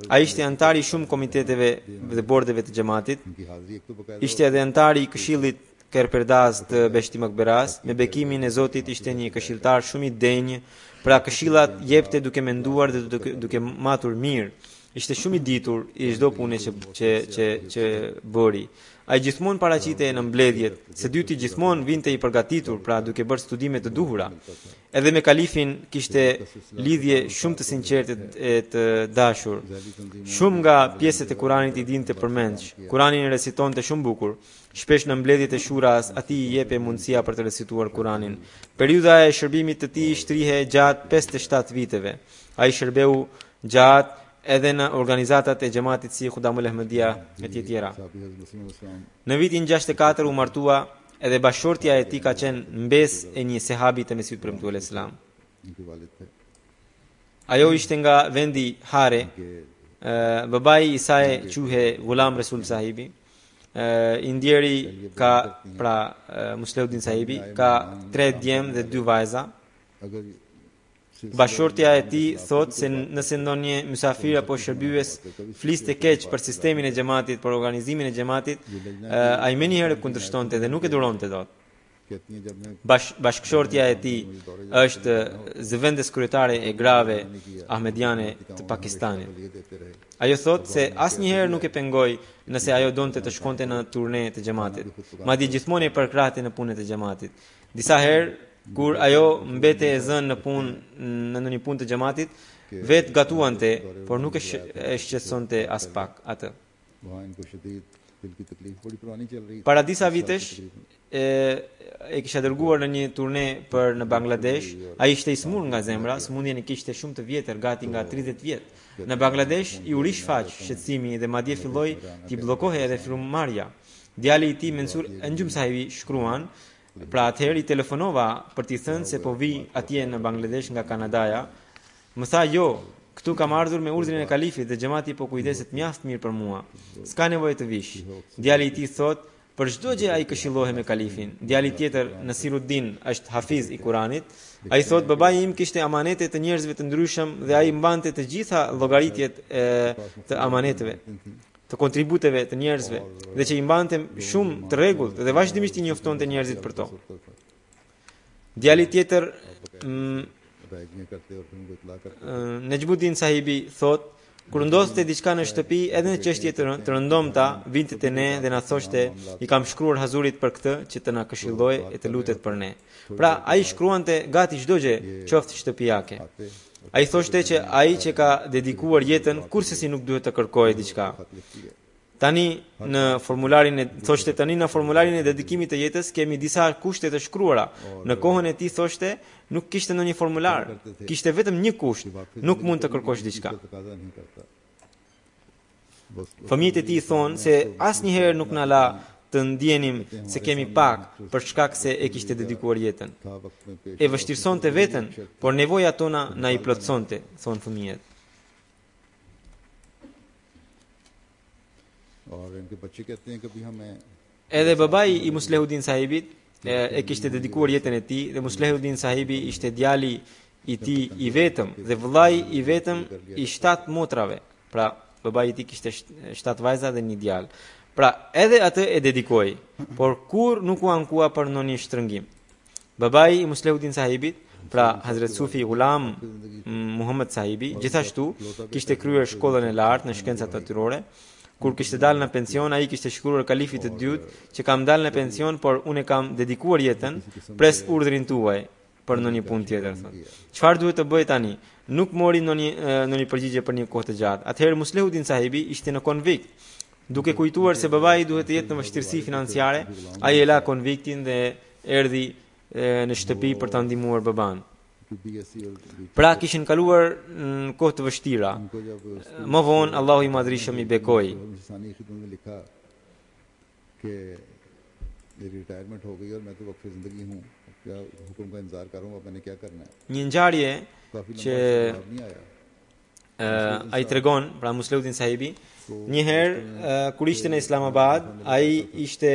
ai ishte antar i shumë komiteteve dhe bordeve të xhamatit. Ishte edhe antar i Këshillit Kerperdaz të Beheshti Mekberas. Me bekimin e Zotit ishte një këshilltar shumë i denjë, pra këshillat jepte duke menduar dhe duke matur mirë. ishte shumë i ditur i çdo pune që bëri. Ai gjithmonë paraqitej në mbledhjet, së dyti gjithmonë vinte i përgatitur, pra duke bërë studime të duhura. Edhe me kalifin kishte lidhje shumë të sinqertë e të dashur. Shumë nga pjesët e Kuranit i dinte përmendsh. Kuranin e recitonte shumë bukur. Shpesh në mbledhjet e shuras ati i jepe mundësia për të recituar Kuranin. Periudha e shërbimit të tij shtrihe gjatë 57 viteve. Ai shërbeu gjatë edhe në organizatat e xhamatit si Khudamul Ahmadiyya e tjera. Në vitin 64 u martua edhe bashortja e tij ka qenë mbes e një sahabi të Mesihut premtuar Islam. Ajo ishte nga vendi Hare. Babai i saj quhe Ghulam Rasul sahibi. I ndjeri ka Muslehuddin sahibi ka 3 djem dhe 2 vajza. Bashortja e tij thot se nëse ndonjë mysafir apo shërbyes fliste keq për sistemin e xhamatit, për organizimin e xhamatit, ai më njëherë kundërshtonte dhe nuk e duronte dot. Bashkëshortja e tij është zëvendës kryetare e grave ahmediane të Pakistanit. Ajo thot se asnjëherë nuk e pengoi nëse ajo donte të shkonte në turne të xhamatit. Madje gjithmonë e përkrahte në punët e xhamatit. Disa herë kur ajo mbete e zënë në punë në ndonjë punë të xhamatit, vetë gatuante, por nuk e shqetësonte as pak atë. Para disa vitesh e kisha dërguar në një turne për në Bangladesh. Ai ishte i smur nga zemra, smundjen e kishte shumë të vjetër, gati nga 30 vjet. Në Bangladesh i uri shfaq shqetësimi dhe madje filloi t'i bllokohej edhe frymëmarrja. Djali i tij Mensur Anjum sahibi shkruan, pra atëherë i telefonova për t'i thënë se po vi atje në Bangladesh nga Kanadaja. Më tha jo, këtu kam ardhur me urdhrin e kalifit dhe xhamati po kujdeset mjaft mirë për mua. S'ka nevojë të vish. Djali i tij thot, për çdo gjë ai këshillohej me kalifin. Djali tjetër, Nasiruddin, është hafiz i Kuranit. Ai thot, babai im kishte amanete të njerëzve të ndryshëm dhe ai mbante të gjitha llogaritjet të amaneteve, të kontributeve të njerëzve, dhe që i mbante shumë të rregullt dhe vazhdimisht i njoftonte njerëzit për to. Djali tjetër Nejmuddin sahibi thot, kur ndodhte diçka në shtëpi, edhe në çështje të rëndomta, vinte te ne dhe na thoshte, i kam shkruar Hazurit për këtë që të na këshillojë e të lutet për ne. Pra ai shkruante gati çdo gjë, qoftë shtëpiake. Ai thoshte që ai që ka dedikuar jetën kurse si nuk duhet të kërkojë diçka. Tani në formularin e dedikimit të jetës kemi disa kushte të shkruara. Në kohën e tij thoshte nuk kishte ndonjë formular, kishte vetëm një kusht, nuk mund të kërkosh diçka. Fëmijët e tij thonë se asnjëherë nuk na la të ndjenim se kemi pak për shkak se e kishte dedikuar jetën. E vështirësonte veten, por nevoja tona na i plotësonte, thonë fëmijët. Edhe babai i Muslehuddin sahibit e kishte dedikuar jetën e tij dhe Muslehuddin sahibi ishte djali i tij i vetëm dhe vëllai i vetëm i 7 motrave. Pra babai i tij kishte 7 vajza dhe një djalë. Pra edhe atë e dedikoi, por kur nuk u ankua për ndonjë shtrëngim. Babai i Muslehuddin sahibit, pra Hazret Sufi Ghulam Muhammad sahibi, gjithashtu kishte kryer shkollën e lartë në shkencat natyrore. Kur kishte dalë në pension, ai kishte shkruar kalifit të dytë që kam dalë në pension, por unë kam dedikuar jetën, pres urdhrin tuaj për ndonjë punë tjetër. Çfarë duhet të bëj tani? Nuk mori ndonjë përgjigje për një kohë të gjatë. Atëherë Muslehuddin sahibi ishte në konvikt. Duke kujtuar se babai duhet të jetë në vështirësi financiare, ai e la konviktin dhe erdhi në shtëpi për ta ndihmuar baban. Pra kishin kaluar në kohë të vështira. Më vonë Allahu i Madhrishëm i bekoi. Një ngjarje që ai tregon, pra Muslehuddin sahibi, një herë kur ishte në Islamabad, ai ishte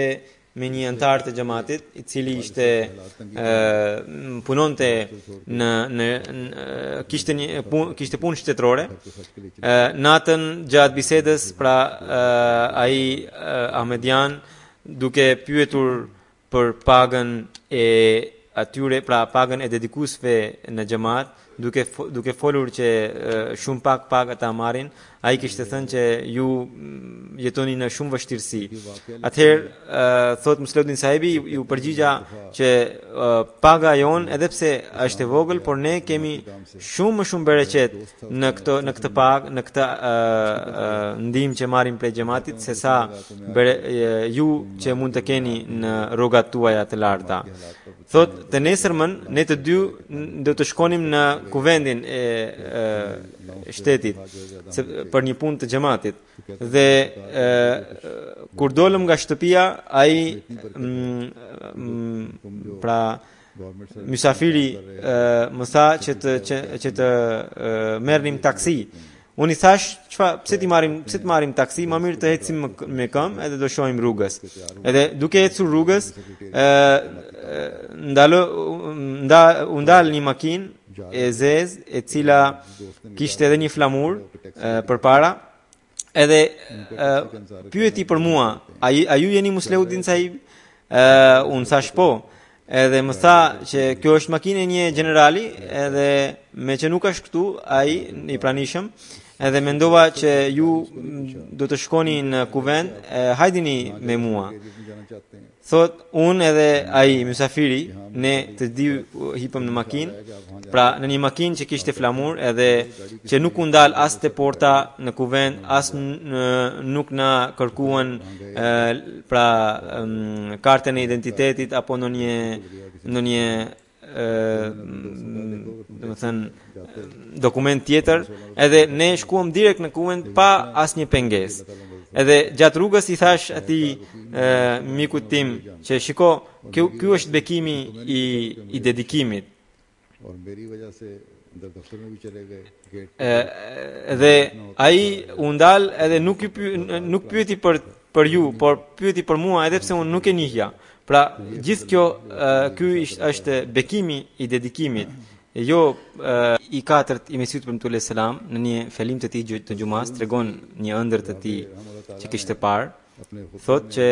me një antar të xhamatit, i cili ishte punonte kishte punë shtetërore. Natën gjatë bisedës, pra ai Ahmedian, duke pyetur për pagën e atyre, pra pagën e dedikuesve në xhamat, duke folur që shumë pak ata marrin, ai kishte thënë që ju jetoni në shumë vështirësi. Atëherë thot Musliuddin Sahibi ju përgjigja që paga jon edhe pse është e vogël, por ne kemi shumë më shumë bereqet në këtë pagë, në këtë ndihmë që marrim prej xhamatit se sa ju që mund të keni në rrogat tuaja të larta. Thot të nesërmën ne të dy do të shkonim në kuvendin e shtetit për një punë të xhamatit dhe kur dolëm nga shtëpia ai pra mysafiri më tha që të merrnim taksi. Unë i thash, pse të marrim taksi, më mirë të ecim me këmbë edhe do shohim rrugës. Edhe duke ecur rrugës, u ndal një makinë e zezë, e cila kishte edhe një flamur përpara. Edhe pyeti për mua, a ju jeni Musliuddin Sahibi? Unë thash po. Edhe më tha që kjo është makinë e një generali, edhe me që nuk është këtu, ai i pranishëm, edhe mendova që ju do të shkoni në kuvend, hajdini me mua. Thot, unë edhe ai mysafiri, ne të dy hipëm në makinë, pra në një makinë që kishte flamur, edhe që nuk u ndal as te porta në kuvend, as nuk na kërkuan pra kartën e identitetit apo në një dokument tjetër, edhe ne shkuam direkt në kuvend pa asnjë pengesë. Edhe gjatë rrugës i thash atij mikut tim që shiko, ky është bekimi i dedikimit. Edhe ai u ndal edhe nuk pyeti për ju, por pyeti për mua edhe pse unë nuk e njihja. Pra gjithë kjo ky është bekimi i dedikimit. Jo i katërt i Mesihut premtuar selam në një fjalim të tij të xumas tregon një ëndër të tij që kishte parë. Thot që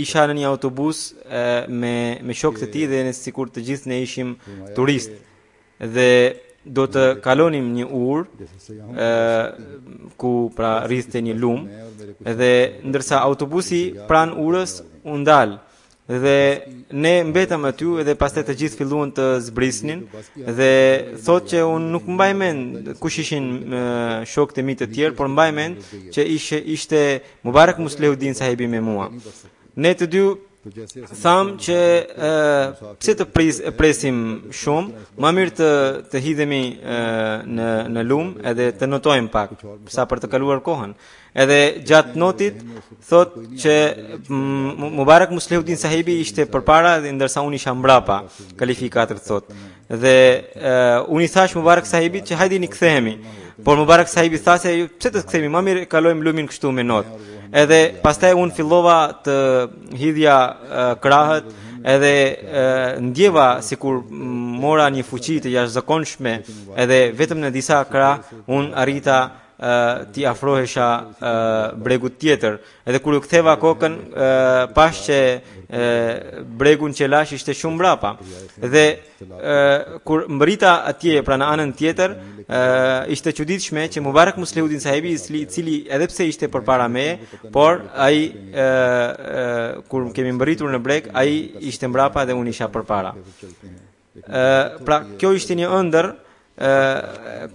isha në një autobus me shokët e tij dhe ne sikur të gjithë ne ishim turistë dhe do të kalonim një urë ku pra rriste një lum, dhe ndërsa autobusi pran urës u ndal dhe ne mbetëm aty dhe pastaj të gjithë filluan të zbrisnin dhe thot që unë nuk mbaj mend kush ishin shokët e mi të tjerë, por mbaj mend që ishte Mubarak Musliuddin Sahibi me mua. Ne të dy tham që pse të presim shumë, më mirë të hidhemi në lum edhe të notojmë pak sa për të kaluar kohën. Edhe gjatë notit thot që Mubarak Musliuddin Sahibi ishte përpara dhe ndërsa unë isha mbrapa, kalifi 4 thot. Dhe unë i thash Mubarak Sahibit që hajde ni kthehemi. Por Mubarak Sahibi tha se pse të kthehemi, më mirë kalojmë lumin kështu me notë. Edhe pastaj unë fillova të hidhja krahët, edhe ndjeva sikur mora një fuqi të jashtëzakonshme, edhe vetëm në disa krah unë arrita ti afrohesha bregut tjetër. Edhe kur u ktheva kokën, pash që bregun që lash ishte shumë mbrapa. Dhe kur mbrita atje pra në anën tjetër, ishte çuditshme që Mubarak Musliuddin Sahibi, i cili edhe pse ishte përpara meje, por ai kur kemi mbërritur në breg, ai ishte mbrapa dhe unë isha përpara. Pra kjo ishte një ëndër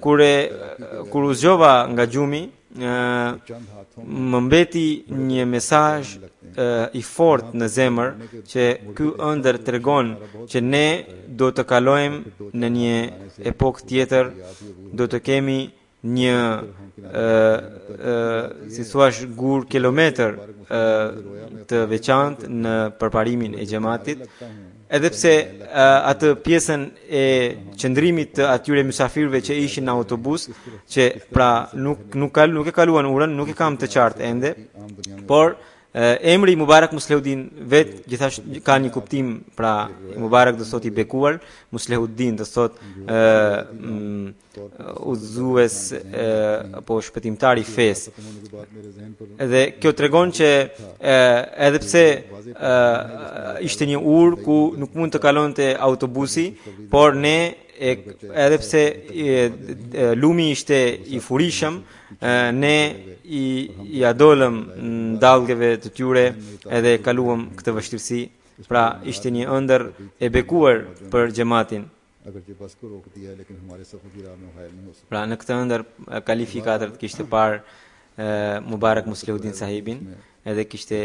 kur u zgjova nga gjumi, më mbeti një mesazh i fortë në zemër që ky ëndër tregon që ne do të kalojmë në një epokë tjetër, do të kemi një si thuash gur kilometër të veçantë në përparimin e xhamatit. Edhe pse atë pjesën e qëndrimit të atyre mysafirëve që ishin në autobus, që pra nuk e kaluan urën, nuk e kam të qartë ende, por emri Mubarak Musliuddin vet gjithashtu ka një kuptim, pra Mubarak do thot i bekuar, Musliuddin do thot udhëzues apo shpëtimtar i fesë. Dhe kjo tregon që edhe pse ishte një urë ku nuk mund të kalonte autobusi, por ne edhe pse lumi ishte i furishëm, ne i adolëm ndallgeve të tyre edhe kaluam këtë vështirësi. Pra ishte një ëndër e bekuar për xhamatin. Pra në këtë ëndër kalifi 4 kishte parë Mubarak Muslihuddin sahibin edhe kishte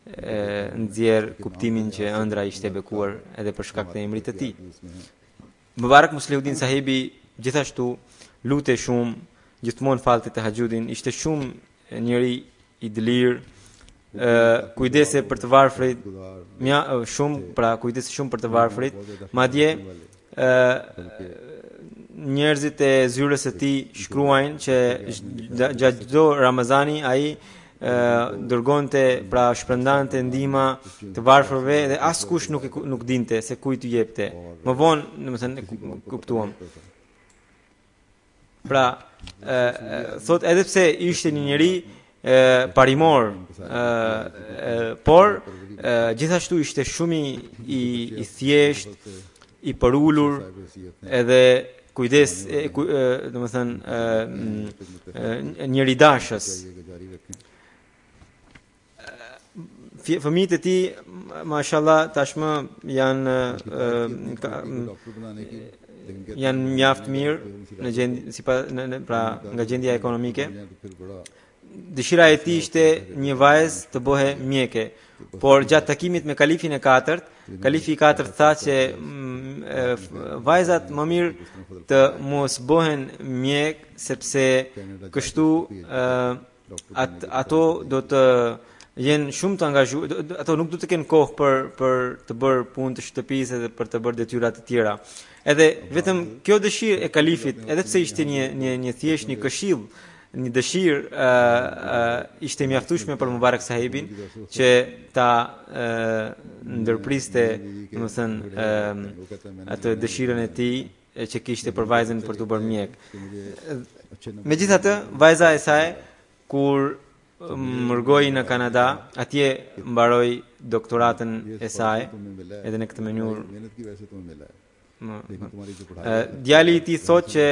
nxjerr kuptimin që ëndra ishte bekuar edhe për shkak të emrit të tij. Mubarak Muslihuddin sahibi gjithashtu lutej shumë, gjithmonë falte tahajjudin, ishte shumë njëri i dëlir, kujdese për të varfrit, kujdese shumë për të varfrit, madje njerëzit e zyrës së tij shkruajnë që gjatë çdo Ramazani ai dërgonte, pra shpërndante ndihma të varfërve dhe askush nuk dinte se kujt i jepte. Më vonë, domethënë, kuptuam. Pra, thot edhe pse ishte një njeri parimor, por gjithashtu ishte shumë i thjesht, i përulur, edhe kujdes, domethënë, njëri dashës. Fëmijët e tij, mashallah, tashmë janë mjaft mirë në gjendje, pra nga gjendja ekonomike. Dëshira e tij ishte një vajzë të bëhe mjeke, por gjatë takimit me kalifin e 4, kalifi i 4 tha që vajzat më mirë të mos bëhen mjek, sepse kështu ato do të jenë shumë të angazhuar, ato nuk do të kenë kohë për të bërë punë të shtëpisë dhe për të bërë detyra të tjera. Edhe vetëm kjo dëshirë e kalifit, edhe pse ishte një thjesht një këshill, një dëshirë ishte mjaftueshme për Mubarak sahibin që ta ndërpriste, domethënë, atë dëshirën e tij që kishte për vajzën për të bërë mjek. Megjithatë, vajza e saj kur mërgoi në Kanada, atje mbaroi doktoratën e saj, edhe në këtë mënyrë. Djali i tij thotë që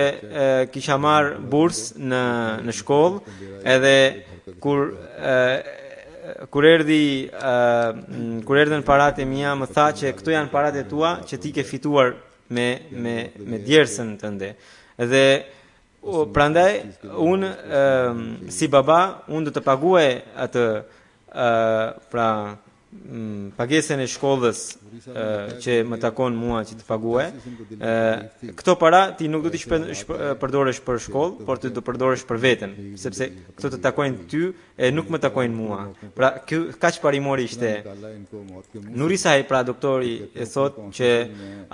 kisha marr bursë në shkollë, edhe kur erdhën paratë e mia, më tha që këto janë paratë e tua që ti ke fituar me djersën tënde. Dhe prandaj unë si baba unë do të paguaj atë pra pagesën e shkollës që më takon mua që të paguaj. Këto para ti nuk do t'i përdoresh për shkollë, por ti do përdoresh për veten, sepse këto të takojnë ty e nuk më takojnë mua. Pra kaq parimori ishte. Nuri Sahib, pra doktori, e thotë që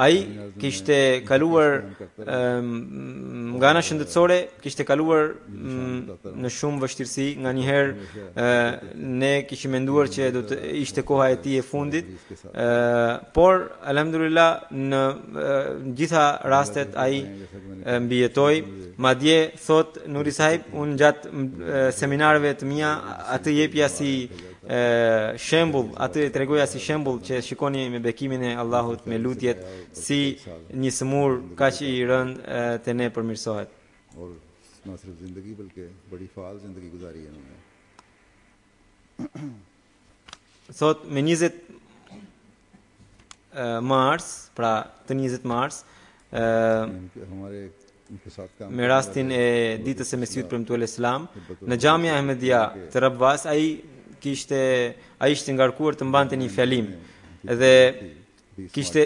ai kishte kaluar nga ana shëndetësore, kishte kaluar në shumë vështirësi, nganjëherë ne kishim menduar që do të ishte koha e tij e fundit, por alhamdulillah në gjitha rastet ai mbijetoi. Madje thot Nuri Sahib, unë gjatë seminareve të mia atë jepja si shembull, atë tregoja si shembull që shikoni me bekimin e Allahut, me lutjet, si një sëmur kaq i rënd te ne përmirësohet. Thot me 20 mars, pra të 20 mars, me rastin e ditës së Mesihut premtuar Islam, në Xhamia Ahmedia të Rabwas, ai ishte ngarkuar të mbante një fjalim. Dhe kishte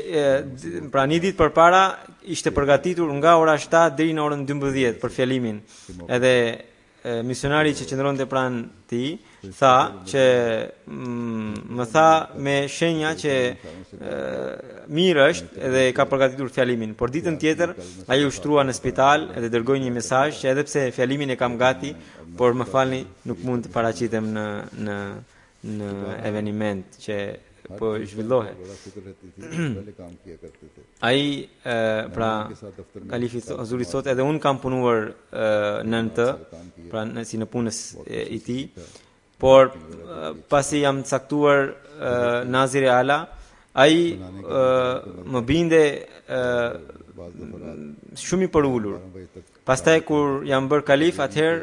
pra një ditë përpara ishte përgatitur nga ora 7 deri në orën 12 për fjalimin. Edhe misionari që qëndronte pranë tij tha që më tha me shenja që mirë është edhe ka përgatitur fjalimin, por ditën tjetër ai u shtrua në spital edhe dërgoi një mesazh që edhe pse fjalimin e kam gati, por më falni, nuk mund të paraqitem në eveniment që po zhvillohet. Ai pra kalifi Azuri thot edhe un kam punuar nëntë, pra si në punës i tij, por pasi jam caktuar Nazir e Ala, ai më binde shumë i përulur. Pastaj kur jam bërë kalif, atëherë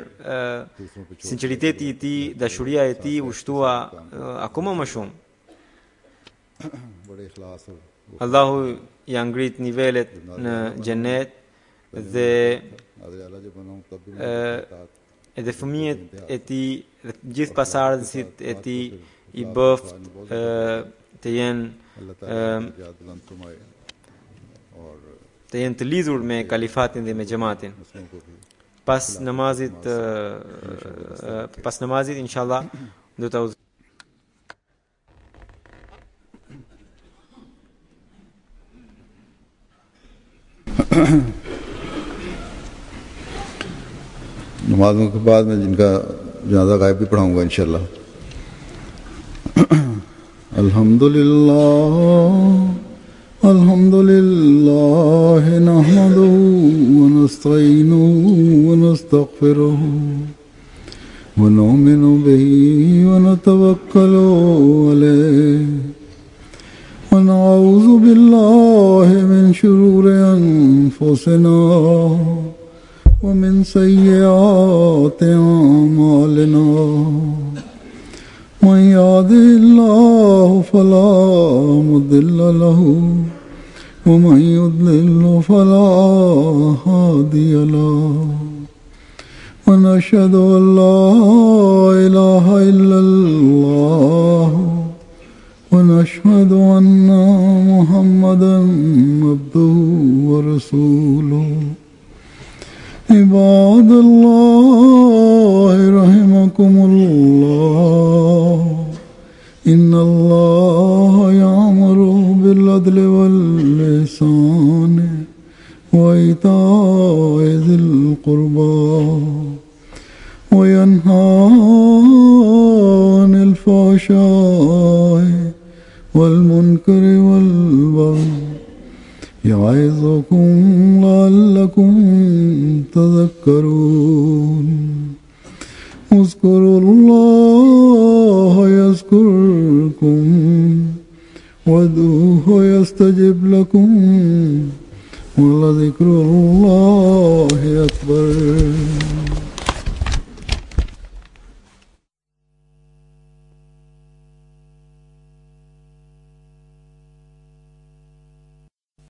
sinqeriteti i tij, dashuria e tij u shtua akoma më shumë. Allahu ja ngrit nivelet në xhenet dhe edhe fëmijët e tij, dhe gjithë pasardhësit e tij i bëft të jenë të lidhur me kalifatin dhe me xhamatin. Pas namazit inshallah do ta नमाज़ों के बाद मैं जिनका जनाज़ा गायब भी पढ़ाऊँगा इंशाल्लाह। अल्हम्दुलिल्लाह नहमदुहु व नस्तईनुहु व नस्तगफिरुहु व नुमिनु बिही व नतवक्कलु अलैहि व नऊज़ु बिल्लाहि मिन शुरूरि अनफुसिना ومن سيئات أعمالنا من يهده الله فلا مضل له ومن يضلل فلا هادي له ونشهد أن لا إله إلا الله ونشهد أن محمدا عبده ورسوله عباد الله رحمكم الله إن الله يأمر بالعدل والإحسان وإيتاء ذي القربى وينهى عن الفحشاء والمنكر والبغي يعظكم لعلكم تذكرون اذكروا الله يذكركم وادعوه يستجب لكم ولذكر الله أكبر.